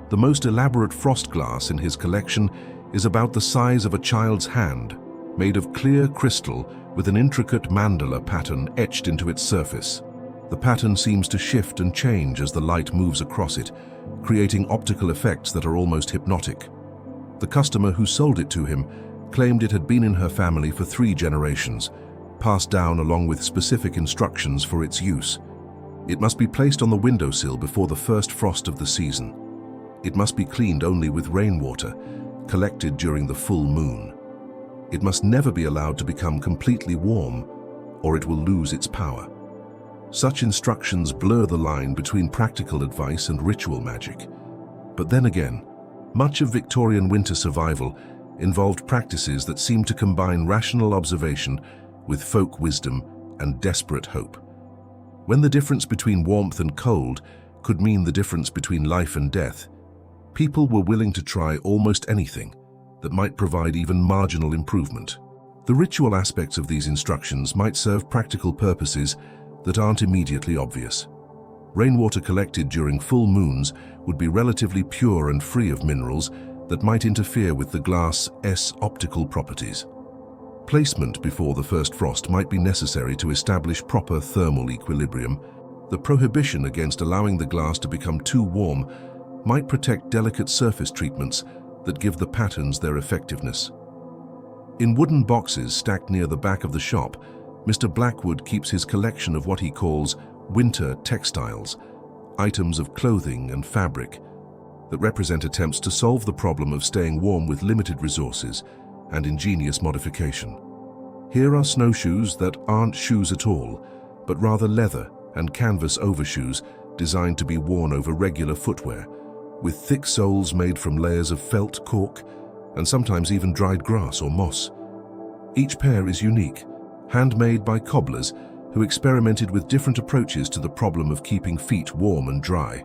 The most elaborate frost glass in his collection is about the size of a child's hand, made of clear crystal with an intricate mandala pattern etched into its surface. The pattern seems to shift and change as the light moves across it, creating optical effects that are almost hypnotic. The customer who sold it to him claimed it had been in her family for 3 generations, passed down along with specific instructions for its use. It must be placed on the windowsill before the first frost of the season. It must be cleaned only with rainwater, collected during the full moon. It must never be allowed to become completely warm, or it will lose its power. Such instructions blur the line between practical advice and ritual magic. But then again, much of Victorian winter survival involved practices that seemed to combine rational observation with folk wisdom and desperate hope. When the difference between warmth and cold could mean the difference between life and death, people were willing to try almost anything that might provide even marginal improvement. The ritual aspects of these instructions might serve practical purposes that aren't immediately obvious. Rainwater collected during full moons would be relatively pure and free of minerals that might interfere with the glass's optical properties. Placement before the first frost might be necessary to establish proper thermal equilibrium. The prohibition against allowing the glass to become too warm might protect delicate surface treatments that give the patterns their effectiveness. In wooden boxes stacked near the back of the shop, Mr. Blackwood keeps his collection of what he calls winter textiles, items of clothing and fabric that represent attempts to solve the problem of staying warm with limited resources and ingenious modification. Here are snowshoes that aren't shoes at all, but rather leather and canvas overshoes designed to be worn over regular footwear, with thick soles made from layers of felt, cork, and sometimes even dried grass or moss. Each pair is unique, handmade by cobblers who experimented with different approaches to the problem of keeping feet warm and dry.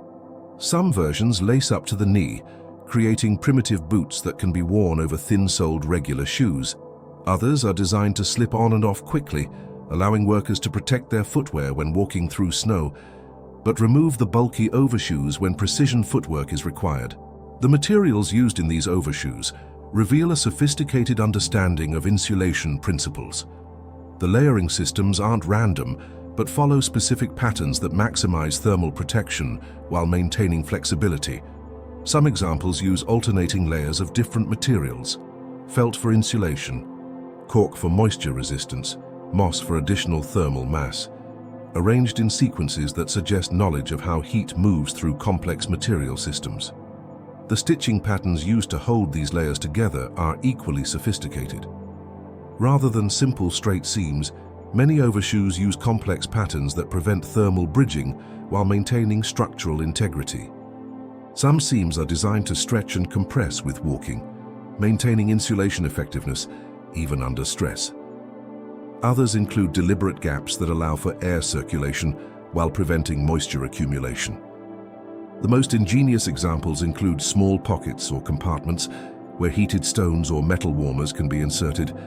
Some versions lace up to the knee, creating primitive boots that can be worn over thin-soled regular shoes. Others are designed to slip on and off quickly, allowing workers to protect their footwear when walking through snow, but remove the bulky overshoes when precision footwork is required. The materials used in these overshoes reveal a sophisticated understanding of insulation principles. The layering systems aren't random, but follow specific patterns that maximize thermal protection while maintaining flexibility. Some examples use alternating layers of different materials: felt for insulation, cork for moisture resistance, moss for additional thermal mass, arranged in sequences that suggest knowledge of how heat moves through complex material systems. The stitching patterns used to hold these layers together are equally sophisticated. Rather than simple straight seams, many overshoes use complex patterns that prevent thermal bridging while maintaining structural integrity. Some seams are designed to stretch and compress with walking, maintaining insulation effectiveness even under stress. Others include deliberate gaps that allow for air circulation while preventing moisture accumulation. The most ingenious examples include small pockets or compartments where heated stones or metal warmers can be inserted,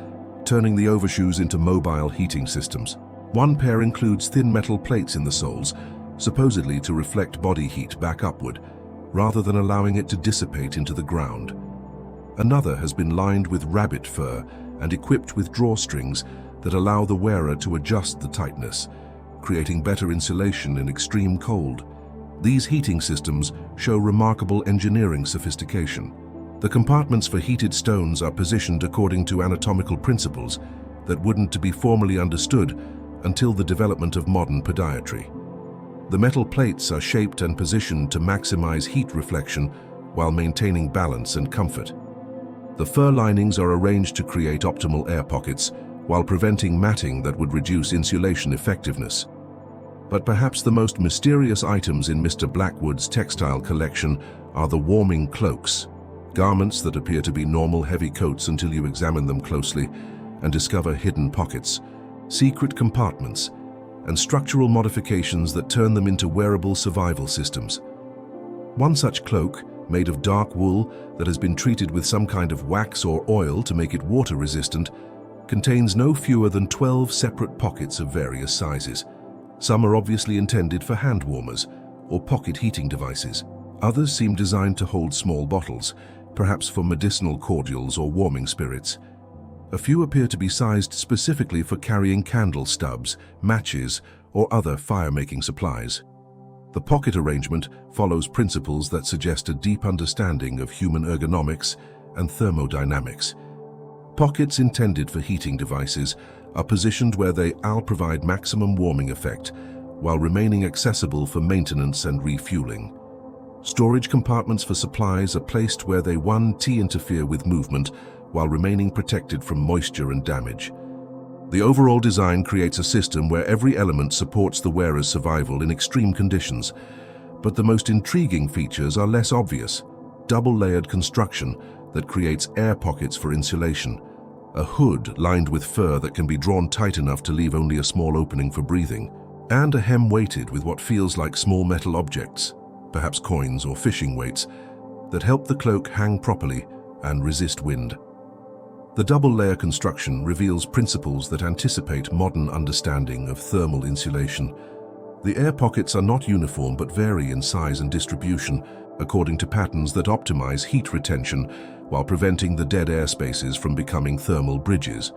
turning the overshoes into mobile heating systems. One pair includes thin metal plates in the soles, supposedly to reflect body heat back upward, rather than allowing it to dissipate into the ground. Another has been lined with rabbit fur and equipped with drawstrings that allow the wearer to adjust the tightness, creating better insulation in extreme cold. These heating systems show remarkable engineering sophistication. The compartments for heated stones are positioned according to anatomical principles that wouldn't be formally understood until the development of modern podiatry. The metal plates are shaped and positioned to maximize heat reflection while maintaining balance and comfort. The fur linings are arranged to create optimal air pockets while preventing matting that would reduce insulation effectiveness. But perhaps the most mysterious items in Mr. Blackwood's textile collection are the warming cloaks, garments that appear to be normal heavy coats until you examine them closely and discover hidden pockets, secret compartments, and structural modifications that turn them into wearable survival systems. One such cloak, made of dark wool that has been treated with some kind of wax or oil to make it water resistant, contains no fewer than 12 separate pockets of various sizes. Some are obviously intended for hand warmers or pocket heating devices. Others seem designed to hold small bottles, perhaps for medicinal cordials or warming spirits. A few appear to be sized specifically for carrying candle stubs, matches, or other fire-making supplies. The pocket arrangement follows principles that suggest a deep understanding of human ergonomics and thermodynamics. Pockets intended for heating devices are positioned where they'll provide maximum warming effect while remaining accessible for maintenance and refueling. Storage compartments for supplies are placed where they interfere with movement while remaining protected from moisture and damage. The overall design creates a system where every element supports the wearer's survival in extreme conditions. But the most intriguing features are less obvious. Double-layered construction that creates air pockets for insulation, a hood lined with fur that can be drawn tight enough to leave only a small opening for breathing, and a hem weighted with what feels like small metal objects, perhaps coins or fishing weights, that help the cloak hang properly and resist wind. The double-layer construction reveals principles that anticipate modern understanding of thermal insulation. The air pockets are not uniform but vary in size and distribution according to patterns that optimize heat retention while preventing the dead air spaces from becoming thermal bridges.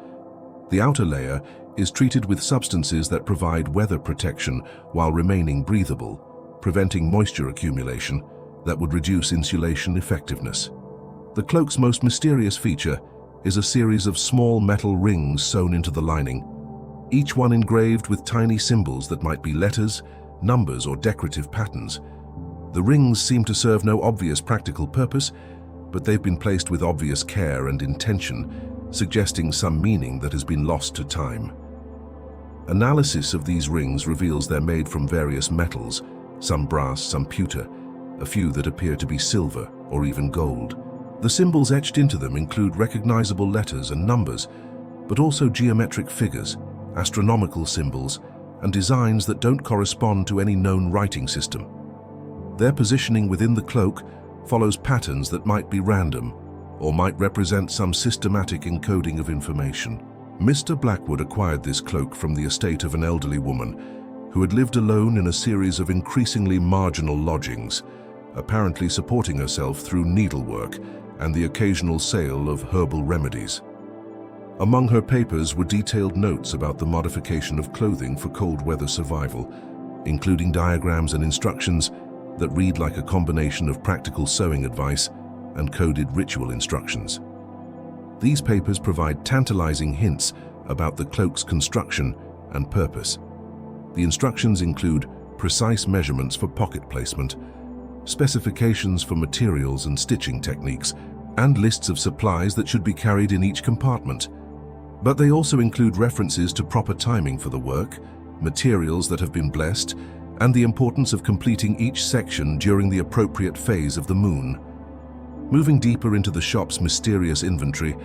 The outer layer is treated with substances that provide weather protection while remaining breathable, preventing moisture accumulation that would reduce insulation effectiveness. The cloak's most mysterious feature is a series of small metal rings sewn into the lining, each one engraved with tiny symbols that might be letters, numbers, or decorative patterns. The rings seem to serve no obvious practical purpose, but they've been placed with obvious care and intention, suggesting some meaning that has been lost to time. Analysis of these rings reveals they're made from various metals, some brass, some pewter, a few that appear to be silver or even gold. The symbols etched into them include recognizable letters and numbers, but also geometric figures, astronomical symbols, and designs that don't correspond to any known writing system. Their positioning within the cloak follows patterns that might be random or might represent some systematic encoding of information. Mr. Blackwood acquired this cloak from the estate of an elderly woman who had lived alone in a series of increasingly marginal lodgings, apparently supporting herself through needlework and the occasional sale of herbal remedies. Among her papers were detailed notes about the modification of clothing for cold weather survival, including diagrams and instructions that read like a combination of practical sewing advice and coded ritual instructions. These papers provide tantalizing hints about the cloak's construction and purpose. The instructions include precise measurements for pocket placement, specifications for materials and stitching techniques, and lists of supplies that should be carried in each compartment. But they also include references to proper timing for the work, materials that have been blessed, and the importance of completing each section during the appropriate phase of the moon. Moving deeper into the shop's mysterious inventory,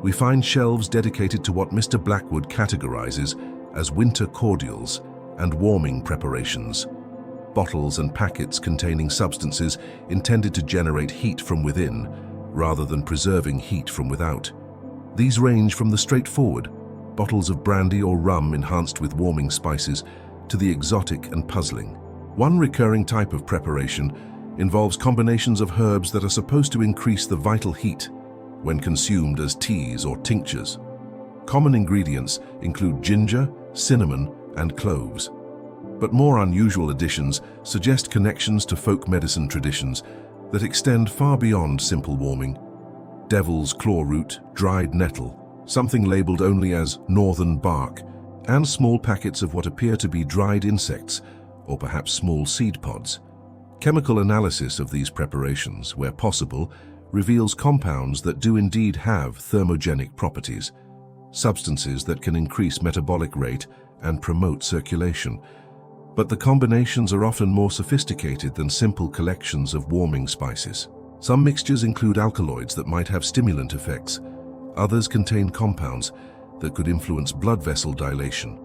we find shelves dedicated to what Mr. Blackwood categorizes as winter cordials and warming preparations, bottles and packets containing substances intended to generate heat from within rather than preserving heat from without. These range from the straightforward, bottles of brandy or rum enhanced with warming spices, to the exotic and puzzling. One recurring type of preparation involves combinations of herbs that are supposed to increase the vital heat when consumed as teas or tinctures. Common ingredients include ginger, cinnamon, and cloves. But more unusual additions suggest connections to folk medicine traditions that extend far beyond simple warming. Devil's claw root, dried nettle, something labeled only as northern bark, and small packets of what appear to be dried insects, or perhaps small seed pods. Chemical analysis of these preparations, where possible, reveals compounds that do indeed have thermogenic properties, substances that can increase metabolic rate and promote circulation. But the combinations are often more sophisticated than simple collections of warming spices. Some mixtures include alkaloids that might have stimulant effects. Others contain compounds that could influence blood vessel dilation.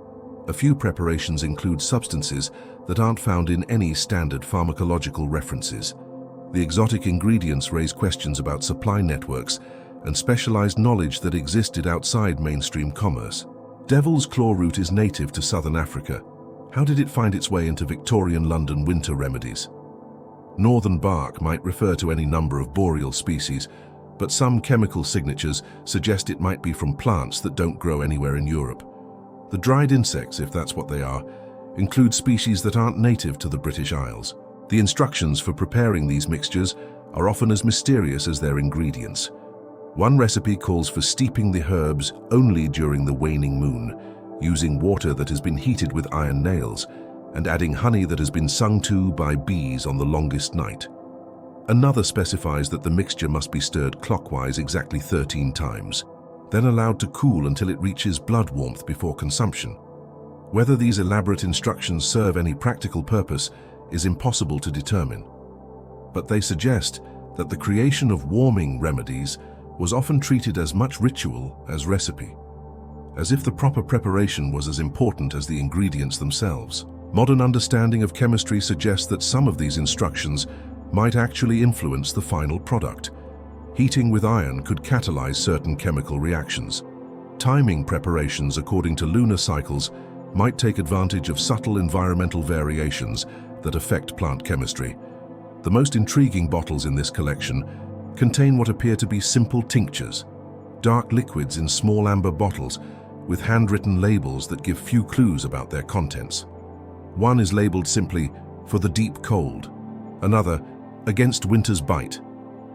A few preparations include substances that aren't found in any standard pharmacological references. The exotic ingredients raise questions about supply networks and specialized knowledge that existed outside mainstream commerce. Devil's claw root is native to southern Africa. How did it find its way into Victorian London winter remedies? Northern bark might refer to any number of boreal species, but some chemical signatures suggest it might be from plants that don't grow anywhere in Europe. The dried insects, if that's what they are, include species that aren't native to the British Isles. The instructions for preparing these mixtures are often as mysterious as their ingredients. One recipe calls for steeping the herbs only during the waning moon, using water that has been heated with iron nails, and adding honey that has been sung to by bees on the longest night. Another specifies that the mixture must be stirred clockwise exactly 13 times, then allowed to cool until it reaches blood warmth before consumption. Whether these elaborate instructions serve any practical purpose is impossible to determine. But they suggest that the creation of warming remedies was often treated as much ritual as recipe, as if the proper preparation was as important as the ingredients themselves. Modern understanding of chemistry suggests that some of these instructions might actually influence the final product. Heating with iron could catalyze certain chemical reactions. Timing preparations according to lunar cycles might take advantage of subtle environmental variations that affect plant chemistry. The most intriguing bottles in this collection contain what appear to be simple tinctures, dark liquids in small amber bottles with handwritten labels that give few clues about their contents. One is labeled simply, "For the deep cold," another, "Against winter's bite,"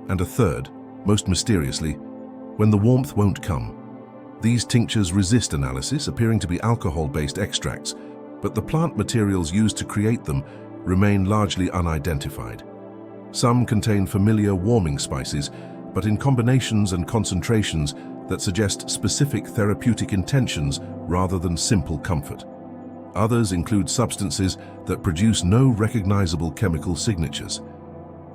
and a third, most mysteriously, "When the warmth won't come." These tinctures resist analysis, appearing to be alcohol-based extracts, but the plant materials used to create them remain largely unidentified. Some contain familiar warming spices, but in combinations and concentrations that suggest specific therapeutic intentions rather than simple comfort. Others include substances that produce no recognizable chemical signatures,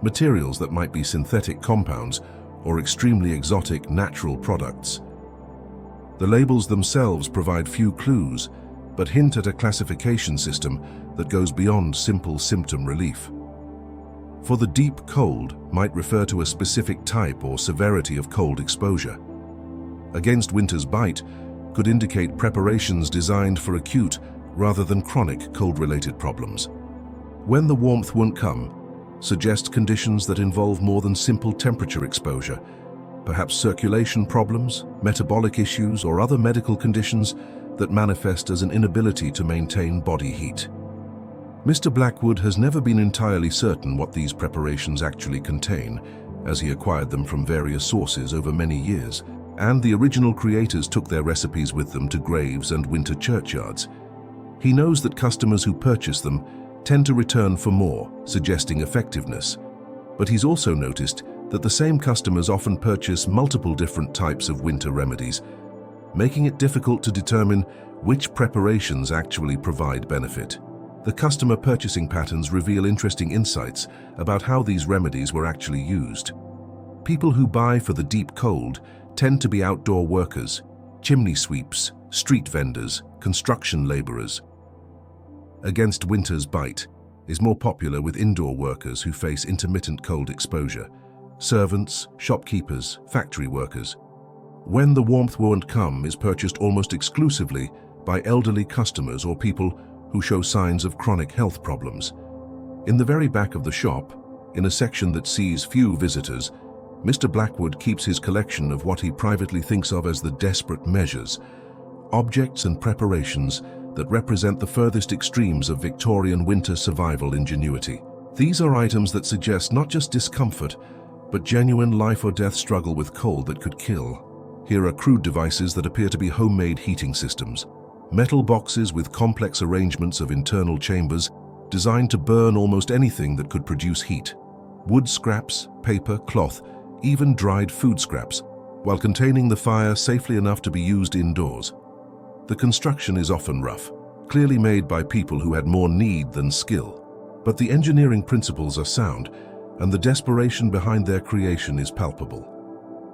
materials that might be synthetic compounds or extremely exotic natural products. The labels themselves provide few clues, but hint at a classification system that goes beyond simple symptom relief. For the deep cold might refer to a specific type or severity of cold exposure. Against winter's bite could indicate preparations designed for acute rather than chronic cold-related problems. When the warmth won't come suggests conditions that involve more than simple temperature exposure, perhaps circulation problems, metabolic issues, or other medical conditions that manifest as an inability to maintain body heat. Mr. Blackwood has never been entirely certain what these preparations actually contain, as he acquired them from various sources over many years, and the original creators took their recipes with them to graves and winter churchyards. He knows that customers who purchase them tend to return for more, suggesting effectiveness. But he's also noticed that the same customers often purchase multiple different types of winter remedies, making it difficult to determine which preparations actually provide benefit. The customer purchasing patterns reveal interesting insights about how these remedies were actually used. People who buy for the deep cold tend to be outdoor workers, chimney sweeps, street vendors, construction laborers. Against winter's bite is more popular with indoor workers who face intermittent cold exposure, servants, shopkeepers, factory workers. When the warmth won't come is purchased almost exclusively by elderly customers or people who show signs of chronic health problems. In the very back of the shop, in a section that sees few visitors, Mr. Blackwood keeps his collection of what he privately thinks of as the desperate measures, objects and preparations that represent the furthest extremes of Victorian winter survival ingenuity. These are items that suggest not just discomfort, but genuine life or death struggle with cold that could kill. Here are crude devices that appear to be homemade heating systems. Metal boxes with complex arrangements of internal chambers designed to burn almost anything that could produce heat. Wood scraps, paper, cloth, even dried food scraps, while containing the fire safely enough to be used indoors. The construction is often rough, clearly made by people who had more need than skill. But the engineering principles are sound, and the desperation behind their creation is palpable.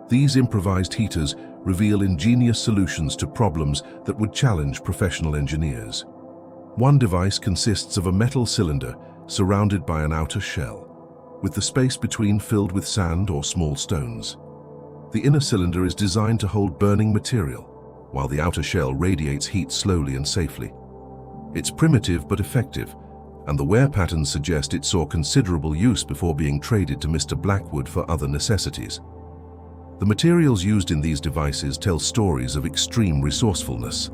These improvised heaters reveal ingenious solutions to problems that would challenge professional engineers. One device consists of a metal cylinder surrounded by an outer shell, with the space between filled with sand or small stones. The inner cylinder is designed to hold burning material, while the outer shell radiates heat slowly and safely. It's primitive but effective, and the wear patterns suggest it saw considerable use before being traded to Mr. Blackwood for other necessities. The materials used in these devices tell stories of extreme resourcefulness.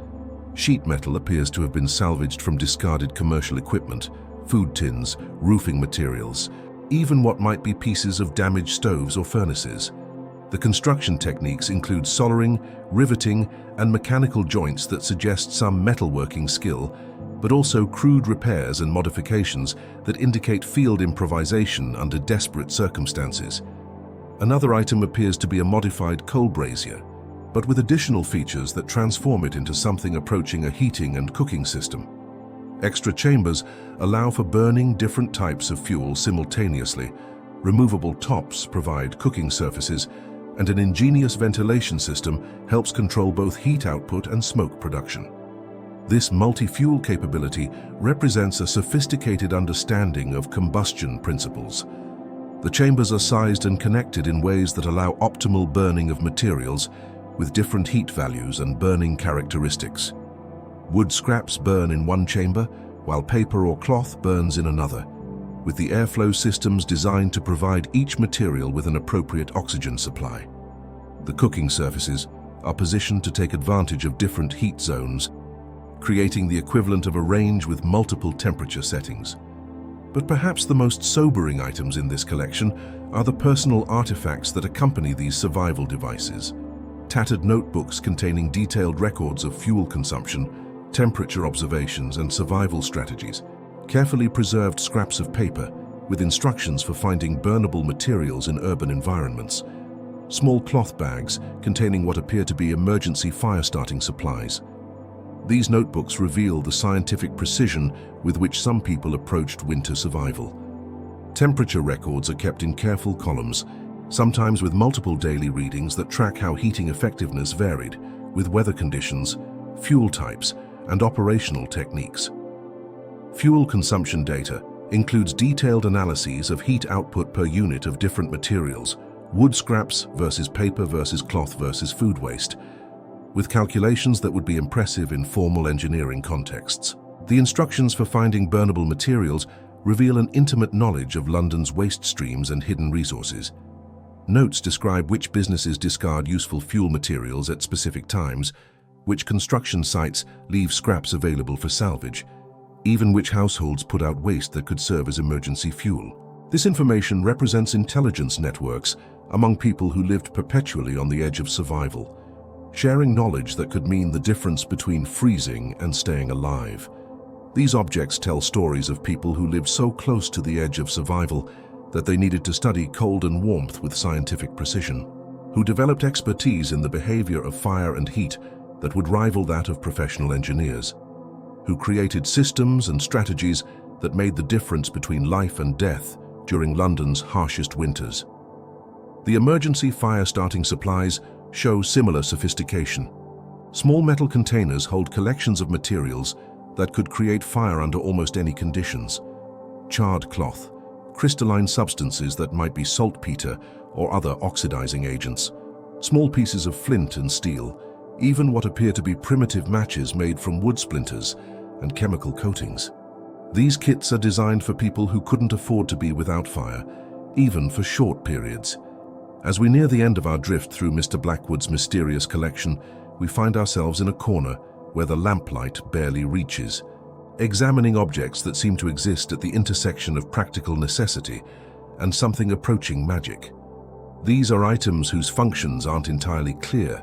Sheet metal appears to have been salvaged from discarded commercial equipment, food tins, roofing materials, even what might be pieces of damaged stoves or furnaces. The construction techniques include soldering, riveting, and mechanical joints that suggest some metalworking skill, but also crude repairs and modifications that indicate field improvisation under desperate circumstances. Another item appears to be a modified coal brazier, but with additional features that transform it into something approaching a heating and cooking system. Extra chambers allow for burning different types of fuel simultaneously. Removable tops provide cooking surfaces, and an ingenious ventilation system helps control both heat output and smoke production. This multi-fuel capability represents a sophisticated understanding of combustion principles. The chambers are sized and connected in ways that allow optimal burning of materials with different heat values and burning characteristics. Wood scraps burn in one chamber, while paper or cloth burns in another, with the airflow systems designed to provide each material with an appropriate oxygen supply. The cooking surfaces are positioned to take advantage of different heat zones, creating the equivalent of a range with multiple temperature settings. But perhaps the most sobering items in this collection are the personal artifacts that accompany these survival devices. Tattered notebooks containing detailed records of fuel consumption, temperature observations, and survival strategies. Carefully preserved scraps of paper with instructions for finding burnable materials in urban environments. Small cloth bags containing what appear to be emergency fire-starting supplies. These notebooks reveal the scientific precision with which some people approached winter survival. Temperature records are kept in careful columns, sometimes with multiple daily readings that track how heating effectiveness varied, with weather conditions, fuel types, and operational techniques. Fuel consumption data includes detailed analyses of heat output per unit of different materials, wood scraps versus paper versus cloth versus food waste, with calculations that would be impressive in formal engineering contexts. The instructions for finding burnable materials reveal an intimate knowledge of London's waste streams and hidden resources. Notes describe which businesses discard useful fuel materials at specific times, which construction sites leave scraps available for salvage, even which households put out waste that could serve as emergency fuel. This information represents intelligence networks among people who lived perpetually on the edge of survival, sharing knowledge that could mean the difference between freezing and staying alive. These objects tell stories of people who lived so close to the edge of survival that they needed to study cold and warmth with scientific precision, who developed expertise in the behavior of fire and heat that would rival that of professional engineers, who created systems and strategies that made the difference between life and death during London's harshest winters. The emergency fire-starting supplies show similar sophistication. Small metal containers hold collections of materials that could create fire under almost any conditions. Charred cloth, crystalline substances that might be saltpeter or other oxidizing agents, small pieces of flint and steel, even what appear to be primitive matches made from wood splinters and chemical coatings. These kits are designed for people who couldn't afford to be without fire, even for short periods. As we near the end of our drift through Mr. Blackwood's mysterious collection, we find ourselves in a corner where the lamplight barely reaches, examining objects that seem to exist at the intersection of practical necessity and something approaching magic. These are items whose functions aren't entirely clear,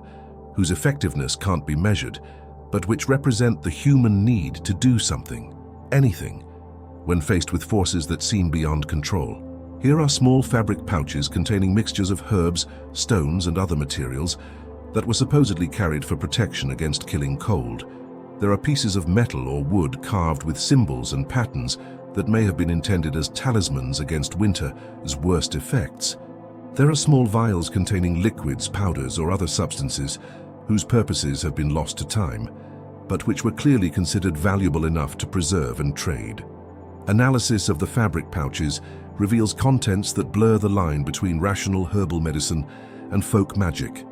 whose effectiveness can't be measured, but which represent the human need to do something, anything, when faced with forces that seem beyond control. Here are small fabric pouches containing mixtures of herbs, stones, and other materials that were supposedly carried for protection against killing cold. There are pieces of metal or wood carved with symbols and patterns that may have been intended as talismans against winter's worst effects. There are small vials containing liquids, powders, or other substances whose purposes have been lost to time, but which were clearly considered valuable enough to preserve and trade. Analysis of the fabric pouches reveals contents that blur the line between rational herbal medicine and folk magic.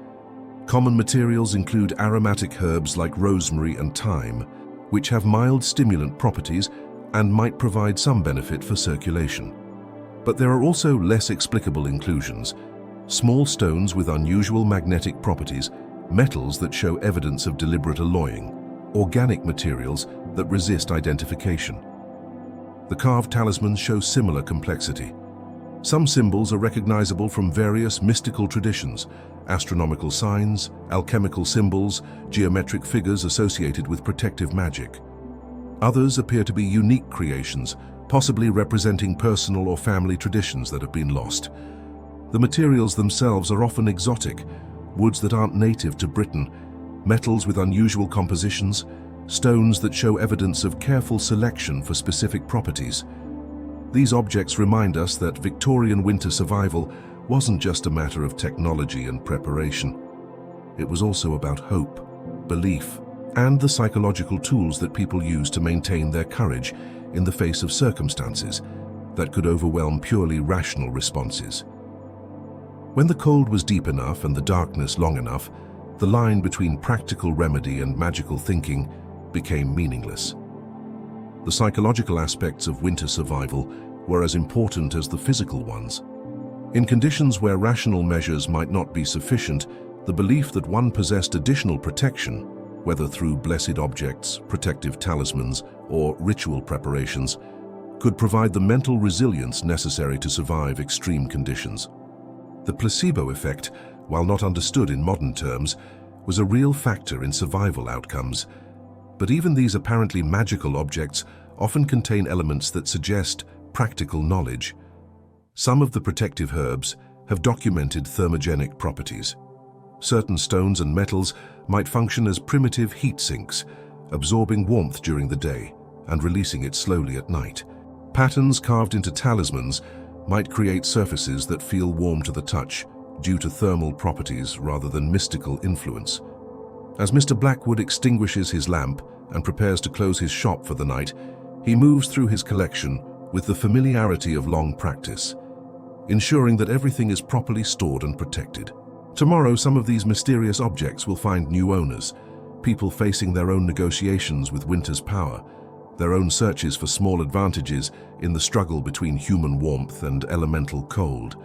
Common materials include aromatic herbs like rosemary and thyme, which have mild stimulant properties and might provide some benefit for circulation. But there are also less explicable inclusions: small stones with unusual magnetic properties, metals that show evidence of deliberate alloying, organic materials that resist identification. The carved talismans show similar complexity. Some symbols are recognizable from various mystical traditions: astronomical signs, alchemical symbols, geometric figures associated with protective magic. Others appear to be unique creations, possibly representing personal or family traditions that have been lost. The materials themselves are often exotic: woods that aren't native to Britain, metals with unusual compositions, stones that show evidence of careful selection for specific properties. These objects remind us that Victorian winter survival wasn't just a matter of technology and preparation. It was also about hope, belief, and the psychological tools that people use to maintain their courage in the face of circumstances that could overwhelm purely rational responses. When the cold was deep enough and the darkness long enough, the line between practical remedy and magical thinking became meaningless. The psychological aspects of winter survival were as important as the physical ones. In conditions where rational measures might not be sufficient, the belief that one possessed additional protection, whether through blessed objects, protective talismans, or ritual preparations, could provide the mental resilience necessary to survive extreme conditions. The placebo effect, while not understood in modern terms, was a real factor in survival outcomes. But even these apparently magical objects often contain elements that suggest practical knowledge. Some of the protective herbs have documented thermogenic properties. Certain stones and metals might function as primitive heat sinks, absorbing warmth during the day and releasing it slowly at night. Patterns carved into talismans might create surfaces that feel warm to the touch due to thermal properties rather than mystical influence. As Mr. Blackwood extinguishes his lamp and prepares to close his shop for the night, he moves through his collection with the familiarity of long practice, ensuring that everything is properly stored and protected. Tomorrow, some of these mysterious objects will find new owners, people facing their own negotiations with winter's power, their own searches for small advantages in the struggle between human warmth and elemental cold.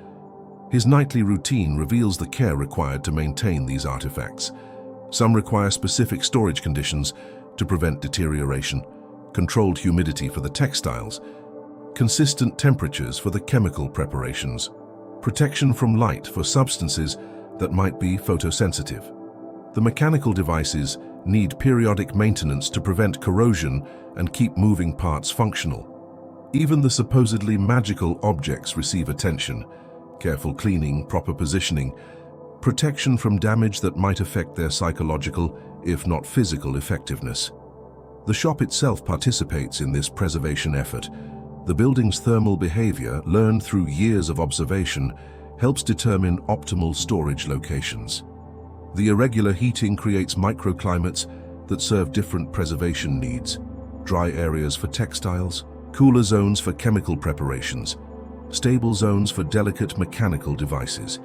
His nightly routine reveals the care required to maintain these artifacts. Some require specific storage conditions to prevent deterioration, controlled humidity for the textiles, consistent temperatures for the chemical preparations, protection from light for substances that might be photosensitive. The mechanical devices need periodic maintenance to prevent corrosion and keep moving parts functional. Even the supposedly magical objects receive attention: careful cleaning, proper positioning, protection from damage that might affect their psychological, if not physical, effectiveness. The shop itself participates in this preservation effort. The building's thermal behavior, learned through years of observation, helps determine optimal storage locations. The irregular heating creates microclimates that serve different preservation needs: dry areas for textiles, cooler zones for chemical preparations, stable zones for delicate mechanical devices.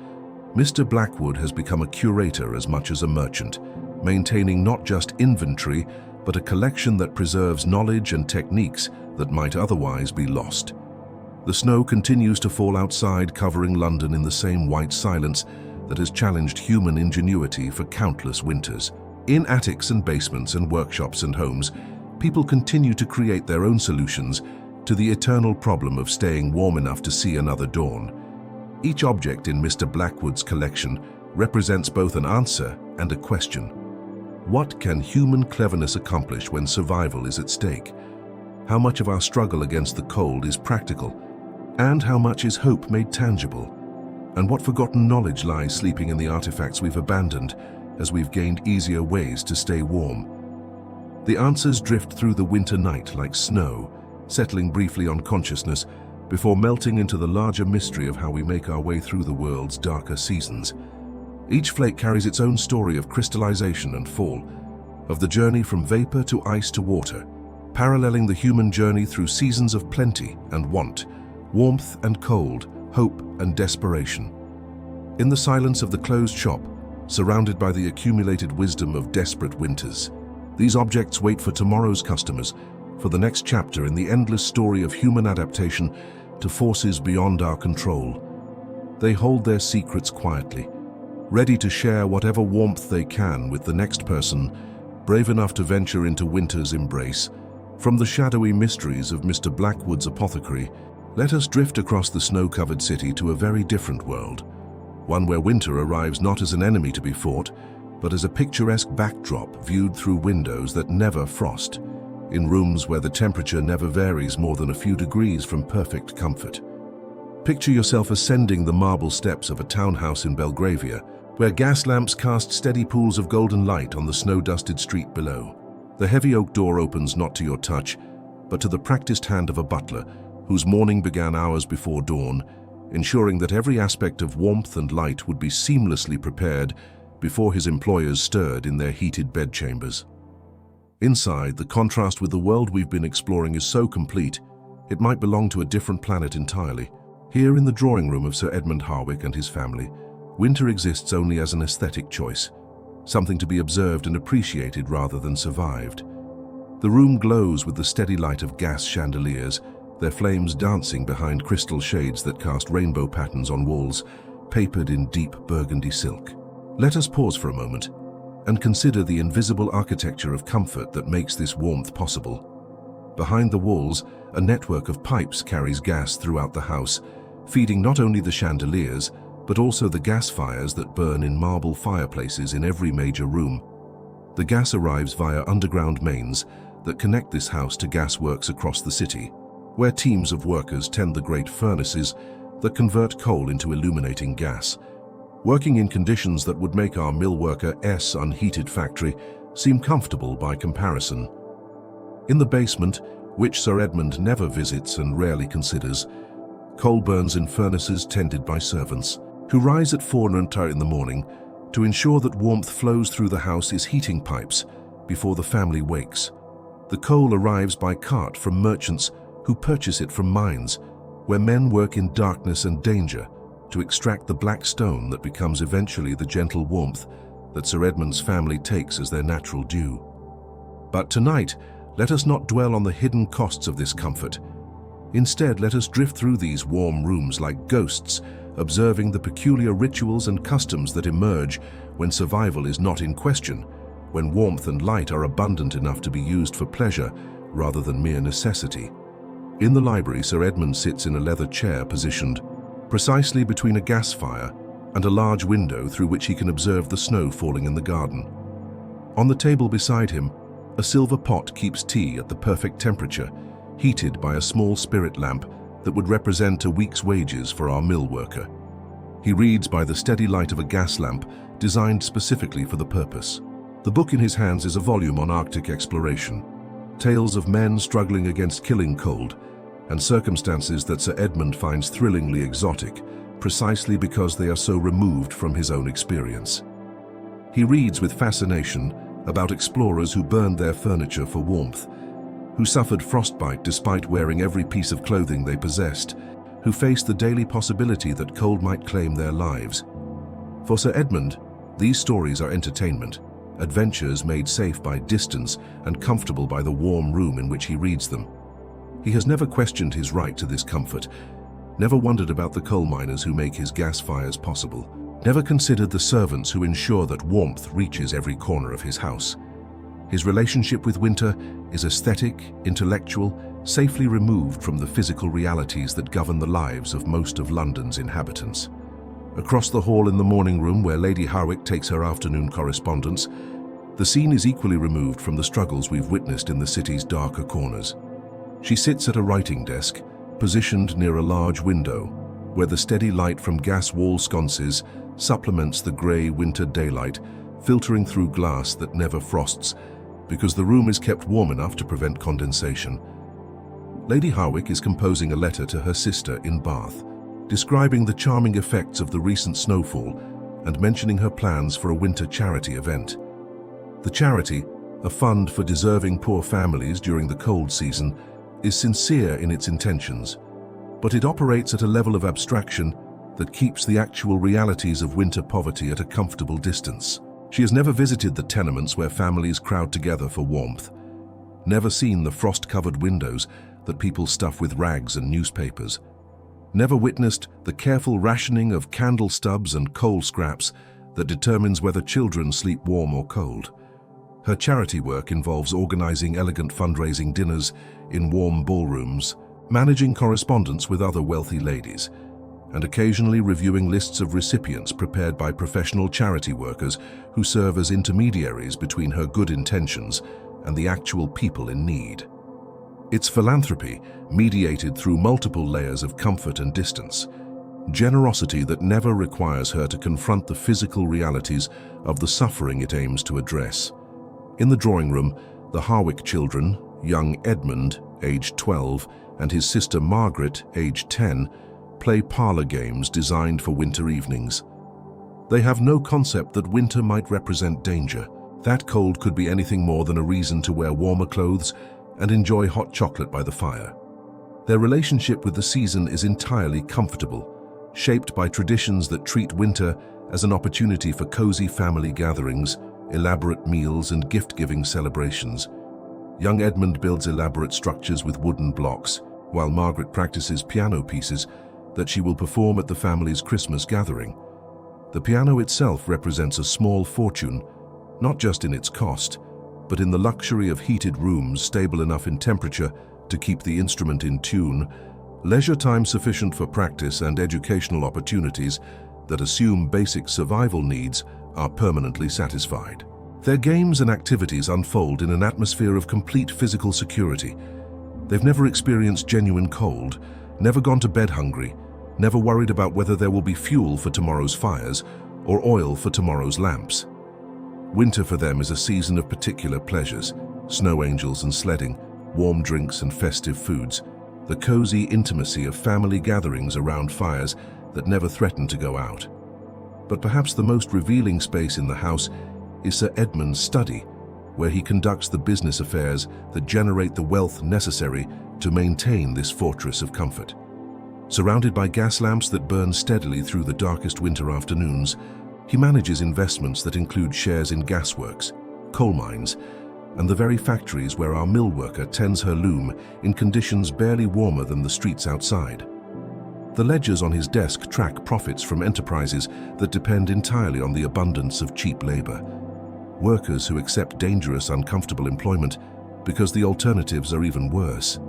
Mr. Blackwood has become a curator as much as a merchant, maintaining not just inventory, but a collection that preserves knowledge and techniques that might otherwise be lost. The snow continues to fall outside, covering London in the same white silence that has challenged human ingenuity for countless winters. In attics and basements and workshops and homes, people continue to create their own solutions to the eternal problem of staying warm enough to see another dawn. Each object in Mr. Blackwood's collection represents both an answer and a question. What can human cleverness accomplish when survival is at stake? How much of our struggle against the cold is practical? And how much is hope made tangible? And what forgotten knowledge lies sleeping in the artifacts we've abandoned as we've gained easier ways to stay warm? The answers drift through the winter night like snow, settling briefly on consciousness before melting into the larger mystery of how we make our way through the world's darker seasons. Each flake carries its own story of crystallization and fall, of the journey from vapor to ice to water, paralleling the human journey through seasons of plenty and want, warmth and cold, hope and desperation. In the silence of the closed shop, surrounded by the accumulated wisdom of desperate winters, these objects wait for tomorrow's customers, for the next chapter in the endless story of human adaptation to forces beyond our control. They hold their secrets quietly, ready to share whatever warmth they can with the next person brave enough to venture into winter's embrace. From the shadowy mysteries of Mr. Blackwood's apothecary, Let us drift across the snow-covered city to a very different world, one where winter arrives not as an enemy to be fought, but as a picturesque backdrop viewed through windows that never frost, in rooms where the temperature never varies more than a few degrees from perfect comfort. Picture yourself ascending the marble steps of a townhouse in Belgravia, where gas lamps cast steady pools of golden light on the snow-dusted street below. The heavy oak door opens not to your touch, but to the practiced hand of a butler, whose morning began hours before dawn, ensuring that every aspect of warmth and light would be seamlessly prepared before his employers stirred in their heated bedchambers. Inside, the contrast with the world we've been exploring is so complete, it might belong to a different planet entirely. Here in the drawing room of Sir Edmund Harwick and his family, winter exists only as an aesthetic choice, something to be observed and appreciated rather than survived. The room glows with the steady light of gas chandeliers, their flames dancing behind crystal shades that cast rainbow patterns on walls, papered in deep burgundy silk. Let us pause for a moment and consider the invisible architecture of comfort that makes this warmth possible. Behind the walls, a network of pipes carries gas throughout the house, feeding not only the chandeliers, but also the gas fires that burn in marble fireplaces in every major room. The gas arrives via underground mains that connect this house to gasworks across the city, where teams of workers tend the great furnaces that convert coal into illuminating gas, working in conditions that would make our millworker's unheated factory seem comfortable by comparison. In the basement, which Sir Edmund never visits and rarely considers, coal burns in furnaces tended by servants, who rise at 4 in the morning to ensure that warmth flows through the house's heating pipes before the family wakes. The coal arrives by cart from merchants who purchase it from mines, where men work in darkness and danger to extract the black stone that becomes eventually the gentle warmth that Sir Edmund's family takes as their natural due. But tonight, let us not dwell on the hidden costs of this comfort. Instead, let us drift through these warm rooms like ghosts, observing the peculiar rituals and customs that emerge when survival is not in question, when warmth and light are abundant enough to be used for pleasure rather than mere necessity. In the library, Sir Edmund sits in a leather chair positioned precisely between a gas fire and a large window through which he can observe the snow falling in the garden. On the table beside him, a silver pot keeps tea at the perfect temperature, heated by a small spirit lamp that would represent a week's wages for our mill worker. He reads by the steady light of a gas lamp designed specifically for the purpose. The book in his hands is a volume on Arctic exploration, tales of men struggling against killing cold, and circumstances that Sir Edmund finds thrillingly exotic, precisely because they are so removed from his own experience. He reads with fascination about explorers who burned their furniture for warmth, who suffered frostbite despite wearing every piece of clothing they possessed, who faced the daily possibility that cold might claim their lives. For Sir Edmund, these stories are entertainment, adventures made safe by distance and comfortable by the warm room in which he reads them. He has never questioned his right to this comfort, never wondered about the coal miners who make his gas fires possible, never considered the servants who ensure that warmth reaches every corner of his house. His relationship with winter is aesthetic, intellectual, safely removed from the physical realities that govern the lives of most of London's inhabitants. Across the hall in the morning room where Lady Harwick takes her afternoon correspondence, the scene is equally removed from the struggles we've witnessed in the city's darker corners. She sits at a writing desk, positioned near a large window, where the steady light from gas wall sconces supplements the grey winter daylight, filtering through glass that never frosts, because the room is kept warm enough to prevent condensation. Lady Harwick is composing a letter to her sister in Bath, describing the charming effects of the recent snowfall and mentioning her plans for a winter charity event. The charity, a fund for deserving poor families during the cold season, is sincere in its intentions, but it operates at a level of abstraction that keeps the actual realities of winter poverty at a comfortable distance. She has never visited the tenements where families crowd together for warmth, never seen the frost-covered windows that people stuff with rags and newspapers, never witnessed the careful rationing of candle stubs and coal scraps that determines whether children sleep warm or cold. Her charity work involves organizing elegant fundraising dinners in warm ballrooms, managing correspondence with other wealthy ladies, and occasionally reviewing lists of recipients prepared by professional charity workers who serve as intermediaries between her good intentions and the actual people in need. It's philanthropy mediated through multiple layers of comfort and distance, generosity that never requires her to confront the physical realities of the suffering it aims to address. In the drawing room, the Harwick children, young Edmund, aged 12, and his sister Margaret, aged 10, play parlor games designed for winter evenings. They have no concept that winter might represent danger. That cold could be anything more than a reason to wear warmer clothes and enjoy hot chocolate by the fire. Their relationship with the season is entirely comfortable, shaped by traditions that treat winter as an opportunity for cozy family gatherings, elaborate meals, and gift-giving celebrations. Young Edmund builds elaborate structures with wooden blocks, while Margaret practices piano pieces that she will perform at the family's Christmas gathering. The piano itself represents a small fortune, not just in its cost, but in the luxury of heated rooms stable enough in temperature to keep the instrument in tune, leisure time sufficient for practice, and educational opportunities that assume basic survival needs are permanently satisfied. Their games and activities unfold in an atmosphere of complete physical security. They've never experienced genuine cold, never gone to bed hungry, never worried about whether there will be fuel for tomorrow's fires or oil for tomorrow's lamps. Winter for them is a season of particular pleasures: snow angels and sledding, warm drinks and festive foods, the cozy intimacy of family gatherings around fires that never threaten to go out. But perhaps the most revealing space in the house is Sir Edmund's study, where he conducts the business affairs that generate the wealth necessary to maintain this fortress of comfort. Surrounded by gas lamps that burn steadily through the darkest winter afternoons, he manages investments that include shares in gasworks, coal mines, and the very factories where our mill worker tends her loom in conditions barely warmer than the streets outside. The ledgers on his desk track profits from enterprises that depend entirely on the abundance of cheap labor. Workers who accept dangerous, uncomfortable employment because the alternatives are even worse.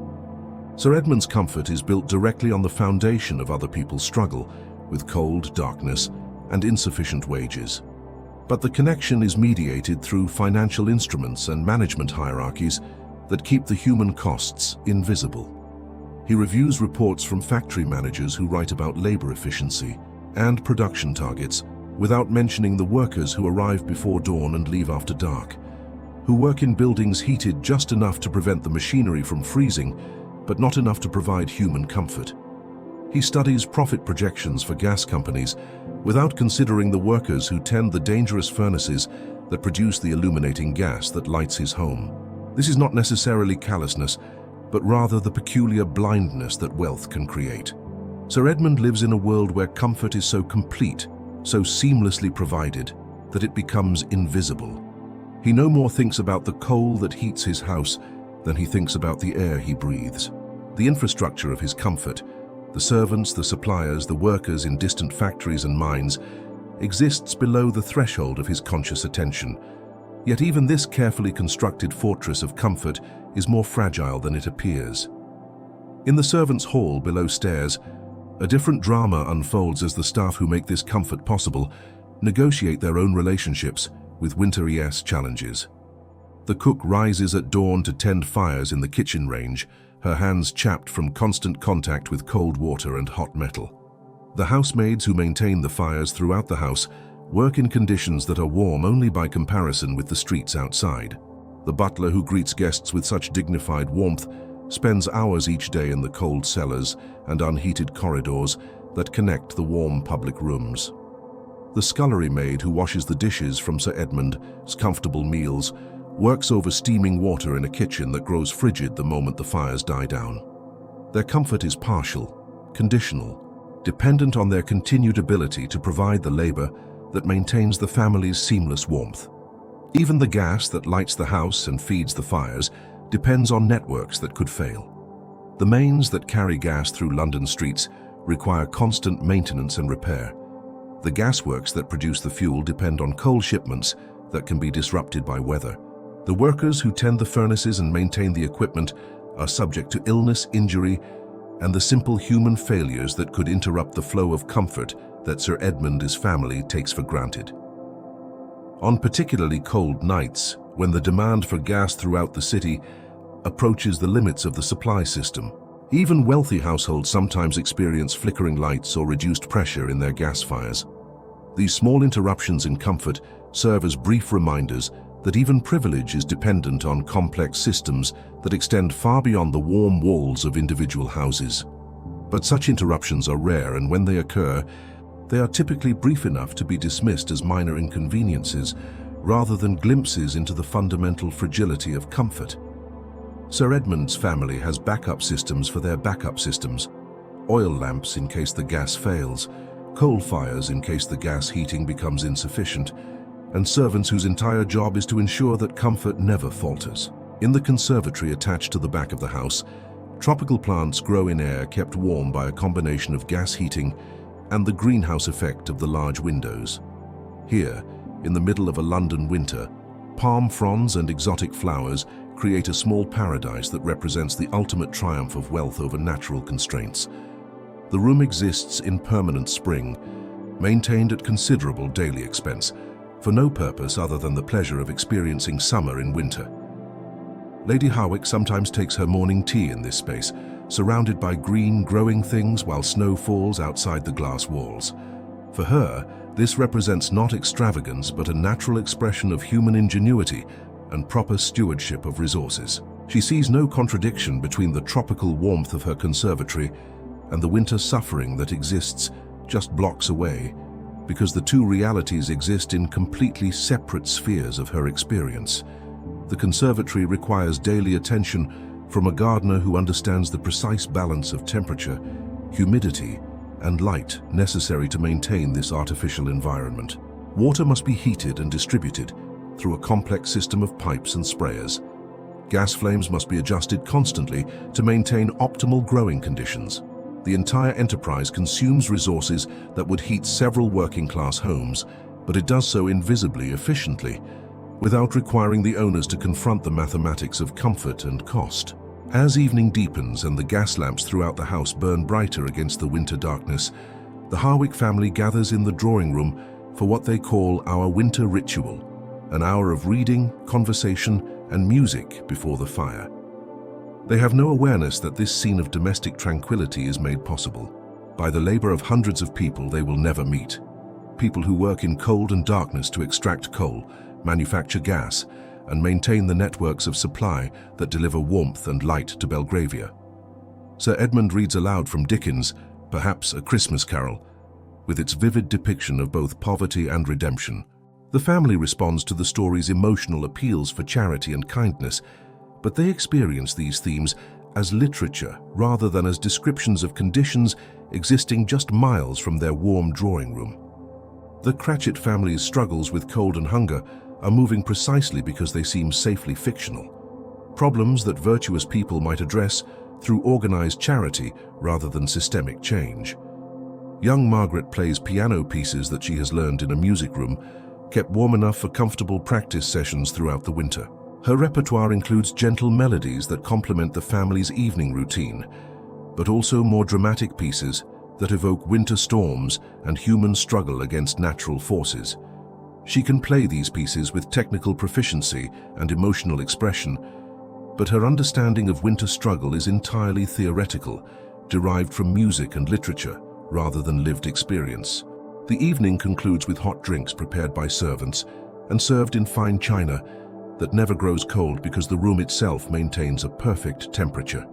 Sir Edmund's comfort is built directly on the foundation of other people's struggle with cold, darkness, and insufficient wages. But the connection is mediated through financial instruments and management hierarchies that keep the human costs invisible. He reviews reports from factory managers who write about labor efficiency and production targets without mentioning the workers who arrive before dawn and leave after dark, who work in buildings heated just enough to prevent the machinery from freezing, but not enough to provide human comfort. He studies profit projections for gas companies without considering the workers who tend the dangerous furnaces that produce the illuminating gas that lights his home. This is not necessarily callousness, but rather the peculiar blindness that wealth can create. Sir Edmund lives in a world where comfort is so complete, so seamlessly provided, that it becomes invisible. He no more thinks about the coal that heats his house than he thinks about the air he breathes. The infrastructure of his comfort, the servants, the suppliers, the workers in distant factories and mines, exists below the threshold of his conscious attention. Yet even this carefully constructed fortress of comfort is more fragile than it appears. In the servants' hall below stairs, a different drama unfolds as the staff who make this comfort possible negotiate their own relationships with winter-esque challenges. The cook rises at dawn to tend fires in the kitchen range, her hands chapped from constant contact with cold water and hot metal. The housemaids who maintain the fires throughout the house work in conditions that are warm only by comparison with the streets outside. The butler who greets guests with such dignified warmth spends hours each day in the cold cellars and unheated corridors that connect the warm public rooms. The scullery maid who washes the dishes from Sir Edmund's comfortable meals works over steaming water in a kitchen that grows frigid the moment the fires die down. Their comfort is partial, conditional, dependent on their continued ability to provide the labor that maintains the family's seamless warmth. Even the gas that lights the house and feeds the fires depends on networks that could fail. The mains that carry gas through London streets require constant maintenance and repair. The gasworks that produce the fuel depend on coal shipments that can be disrupted by weather. The workers who tend the furnaces and maintain the equipment are subject to illness, injury, and the simple human failures that could interrupt the flow of comfort that Sir Edmund's family takes for granted. On particularly cold nights, when the demand for gas throughout the city approaches the limits of the supply system, even wealthy households sometimes experience flickering lights or reduced pressure in their gas fires. These small interruptions in comfort serve as brief reminders that even privilege is dependent on complex systems that extend far beyond the warm walls of individual houses. But such interruptions are rare, and when they occur, they are typically brief enough to be dismissed as minor inconveniences rather than glimpses into the fundamental fragility of comfort. Sir Edmund's family has backup systems for their backup systems: oil lamps in case the gas fails, coal fires in case the gas heating becomes insufficient, and servants whose entire job is to ensure that comfort never falters. In the conservatory attached to the back of the house, tropical plants grow in air kept warm by a combination of gas heating and the greenhouse effect of the large windows. Here, in the middle of a London winter, palm fronds and exotic flowers create a small paradise that represents the ultimate triumph of wealth over natural constraints. The room exists in permanent spring, maintained at considerable daily expense, for no purpose other than the pleasure of experiencing summer in winter. Lady Harwick sometimes takes her morning tea in this space, surrounded by green, growing things while snow falls outside the glass walls. For her, this represents not extravagance but a natural expression of human ingenuity and proper stewardship of resources. She sees no contradiction between the tropical warmth of her conservatory and the winter suffering that exists just blocks away, because the two realities exist in completely separate spheres of her experience. The conservatory requires daily attention from a gardener who understands the precise balance of temperature, humidity, and light necessary to maintain this artificial environment. Water must be heated and distributed through a complex system of pipes and sprayers. Gas flames must be adjusted constantly to maintain optimal growing conditions. The entire enterprise consumes resources that would heat several working-class homes, but it does so invisibly efficiently, without requiring the owners to confront the mathematics of comfort and cost. As evening deepens and the gas lamps throughout the house burn brighter against the winter darkness, the Harwick family gathers in the drawing room for what they call our winter ritual, an hour of reading, conversation, and music before the fire. They have no awareness that this scene of domestic tranquility is made possible by the labor of hundreds of people they will never meet. People who work in cold and darkness to extract coal, manufacture gas, and maintain the networks of supply that deliver warmth and light to Belgravia. Sir Edmund reads aloud from Dickens' perhaps A Christmas Carol, with its vivid depiction of both poverty and redemption. The family responds to the story's emotional appeals for charity and kindness, but they experience these themes as literature rather than as descriptions of conditions existing just miles from their warm drawing room. The Cratchit family's struggles with cold and hunger are moving precisely because they seem safely fictional, problems that virtuous people might address through organized charity rather than systemic change. Young Margaret plays piano pieces that she has learned in a music room, kept warm enough for comfortable practice sessions throughout the winter. Her repertoire includes gentle melodies that complement the family's evening routine, but also more dramatic pieces that evoke winter storms and human struggle against natural forces. She can play these pieces with technical proficiency and emotional expression, but her understanding of winter struggle is entirely theoretical, derived from music and literature rather than lived experience. The evening concludes with hot drinks prepared by servants and served in fine china that never grows cold because the room itself maintains a perfect temperature.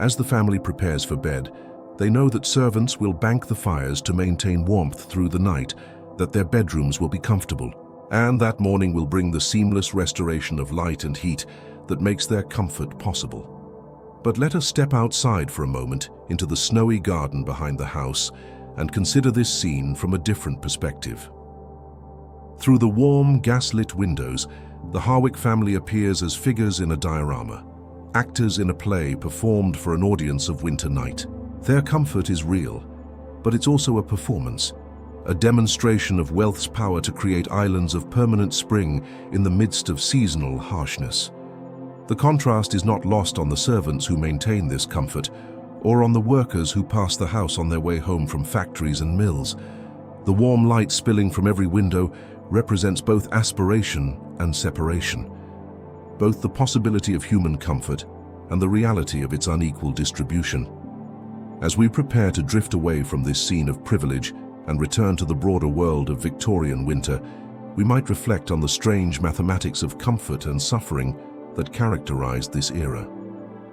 As the family prepares for bed, they know that servants will bank the fires to maintain warmth through the night, that their bedrooms will be comfortable, and that morning will bring the seamless restoration of light and heat that makes their comfort possible. But let us step outside for a moment into the snowy garden behind the house and consider this scene from a different perspective. Through the warm, gas-lit windows, the Harwick family appears as figures in a diorama, actors in a play performed for an audience of winter night. Their comfort is real, but it's also a performance, a demonstration of wealth's power to create islands of permanent spring in the midst of seasonal harshness. The contrast is not lost on the servants who maintain this comfort, or on the workers who pass the house on their way home from factories and mills. The warm light spilling from every window represents both aspiration and separation, both the possibility of human comfort and the reality of its unequal distribution. As we prepare to drift away from this scene of privilege and return to the broader world of Victorian winter, we might reflect on the strange mathematics of comfort and suffering that characterized this era.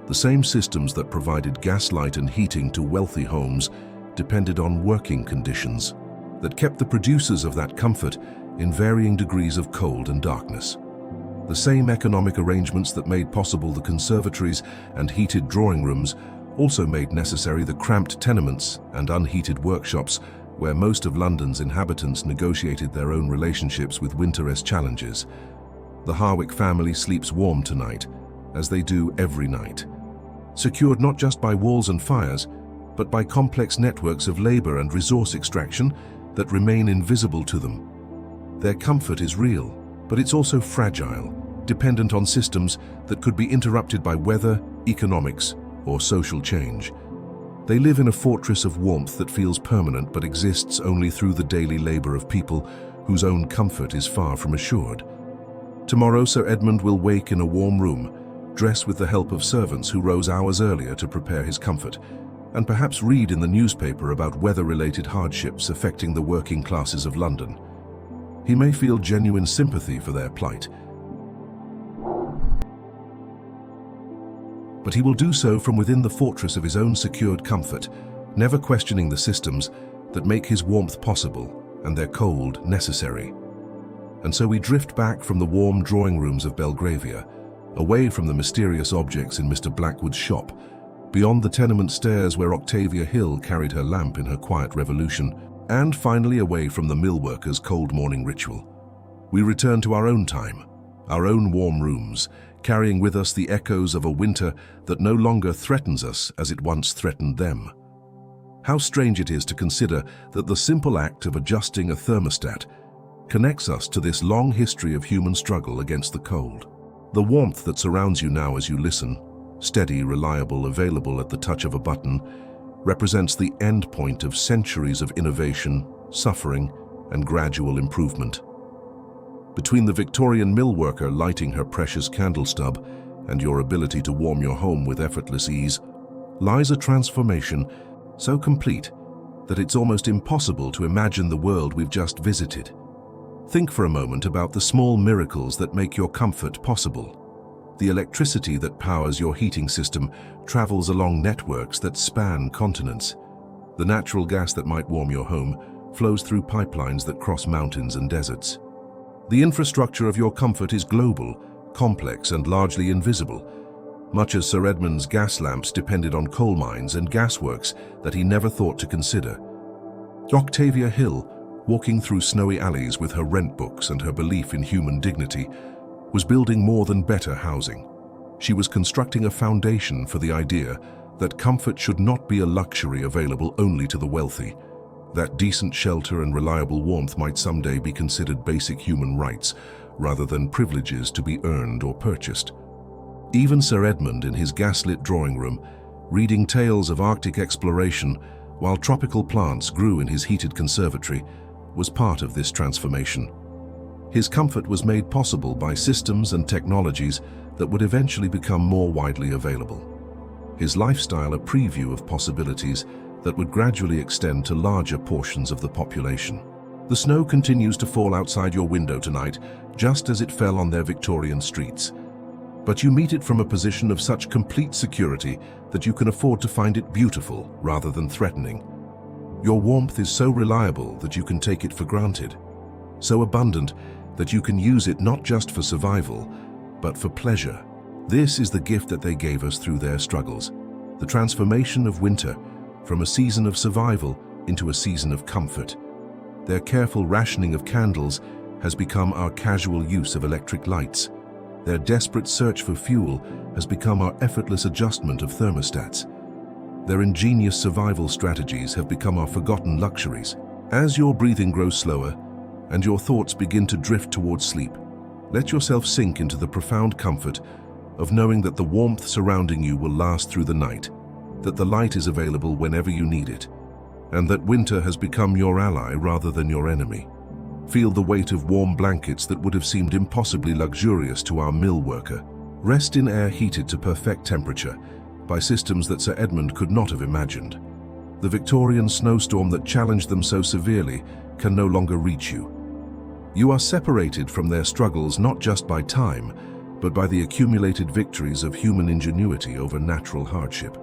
The same systems that provided gaslight and heating to wealthy homes depended on working conditions that kept the producers of that comfort in varying degrees of cold and darkness. The same economic arrangements that made possible the conservatories and heated drawing rooms also made necessary the cramped tenements and unheated workshops where most of London's inhabitants negotiated their own relationships with winter-esque challenges. The Harwick family sleeps warm tonight, as they do every night, secured not just by walls and fires, but by complex networks of labor and resource extraction that remain invisible to them. Their comfort is real, but it's also fragile, dependent on systems that could be interrupted by weather, economics, or social change. They live in a fortress of warmth that feels permanent but exists only through the daily labor of people whose own comfort is far from assured. Tomorrow, Sir Edmund will wake in a warm room, dress with the help of servants who rose hours earlier to prepare his comfort, and perhaps read in the newspaper about weather-related hardships affecting the working classes of London. He may feel genuine sympathy for their plight, but he will do so from within the fortress of his own secured comfort, never questioning the systems that make his warmth possible and their cold necessary. And so we drift back from the warm drawing rooms of Belgravia, away from the mysterious objects in Mr. Blackwood's shop, beyond the tenement stairs where Octavia Hill carried her lamp in her quiet revolution, and finally away from the millworker's cold morning ritual. We return to our own time, our own warm rooms, carrying with us the echoes of a winter that no longer threatens us as it once threatened them. How strange it is to consider that the simple act of adjusting a thermostat connects us to this long history of human struggle against the cold. The warmth that surrounds you now as you listen, steady, reliable, available at the touch of a button, represents the end point of centuries of innovation, suffering, and gradual improvement. Between the Victorian millworker lighting her precious candle stub and your ability to warm your home with effortless ease, lies a transformation so complete that it's almost impossible to imagine the world we've just visited. Think for a moment about the small miracles that make your comfort possible. The electricity that powers your heating system travels along networks that span continents. The natural gas that might warm your home flows through pipelines that cross mountains and deserts. The infrastructure of your comfort is global, complex, and largely invisible, much as Sir Edmund's gas lamps depended on coal mines and gasworks that he never thought to consider. Octavia Hill, walking through snowy alleys with her rent books and her belief in human dignity, was building more than better housing. She was constructing a foundation for the idea that comfort should not be a luxury available only to the wealthy, that decent shelter and reliable warmth might someday be considered basic human rights rather than privileges to be earned or purchased. Even Sir Edmund in his gaslit drawing room, reading tales of Arctic exploration while tropical plants grew in his heated conservatory, was part of this transformation. His comfort was made possible by systems and technologies that would eventually become more widely available. His lifestyle a preview of possibilities that would gradually extend to larger portions of the population. The snow continues to fall outside your window tonight, just as it fell on their Victorian streets. But you meet it from a position of such complete security that you can afford to find it beautiful rather than threatening. Your warmth is so reliable that you can take it for granted, so abundant that you can use it not just for survival, but for pleasure. This is the gift that they gave us through their struggles, the transformation of winter from a season of survival into a season of comfort. Their careful rationing of candles has become our casual use of electric lights. Their desperate search for fuel has become our effortless adjustment of thermostats. Their ingenious survival strategies have become our forgotten luxuries. As your breathing grows slower and your thoughts begin to drift towards sleep, let yourself sink into the profound comfort of knowing that the warmth surrounding you will last through the night, that the light is available whenever you need it, and that winter has become your ally rather than your enemy. Feel the weight of warm blankets that would have seemed impossibly luxurious to our mill worker. Rest in air heated to perfect temperature by systems that Sir Edmund could not have imagined. The Victorian snowstorm that challenged them so severely can no longer reach you. You are separated from their struggles not just by time, but by the accumulated victories of human ingenuity over natural hardship.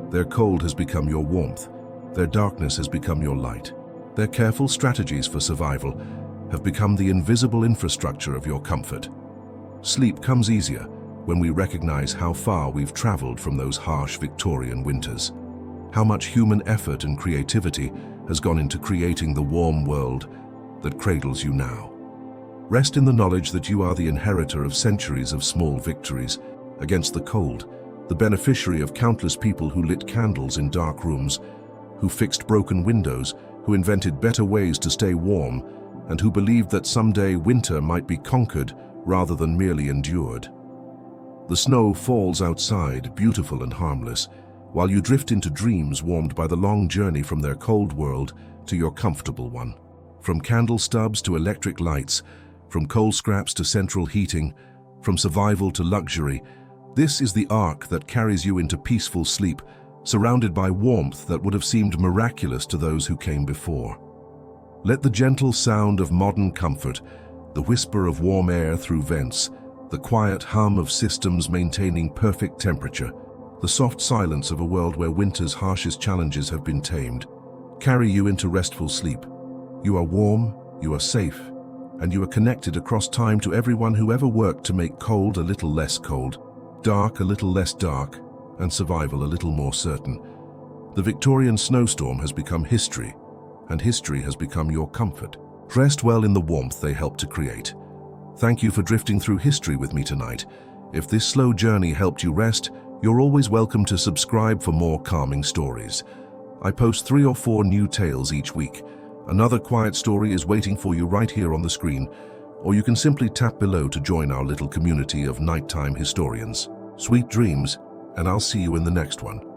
Their cold has become your warmth. Their darkness has become your light. Their careful strategies for survival have become the invisible infrastructure of your comfort. Sleep comes easier when we recognize how far we've traveled from those harsh Victorian winters. How much human effort and creativity has gone into creating the warm world that cradles you now. Rest in the knowledge that you are the inheritor of centuries of small victories against the cold, the beneficiary of countless people who lit candles in dark rooms, who fixed broken windows, who invented better ways to stay warm, and who believed that someday winter might be conquered rather than merely endured. The snow falls outside, beautiful and harmless, while you drift into dreams warmed by the long journey from their cold world to your comfortable one. From candle stubs to electric lights, from coal scraps to central heating, from survival to luxury, this is the arc that carries you into peaceful sleep, surrounded by warmth that would have seemed miraculous to those who came before. Let the gentle sound of modern comfort, the whisper of warm air through vents, the quiet hum of systems maintaining perfect temperature, the soft silence of a world where winter's harshest challenges have been tamed, carry you into restful sleep. You are warm, you are safe, and you are connected across time to everyone who ever worked to make cold a little less cold, dark a little less dark, and survival a little more certain. The Victorian snowstorm has become history, and history has become your comfort. Rest well in the warmth they helped to create. Thank you for drifting through history with me tonight. If this slow journey helped you rest, you're always welcome to subscribe for more calming stories. I post 3 or 4 new tales each week. Another quiet story is waiting for you right here on the screen, or you can simply tap below to join our little community of nighttime historians. Sweet dreams, and I'll see you in the next one.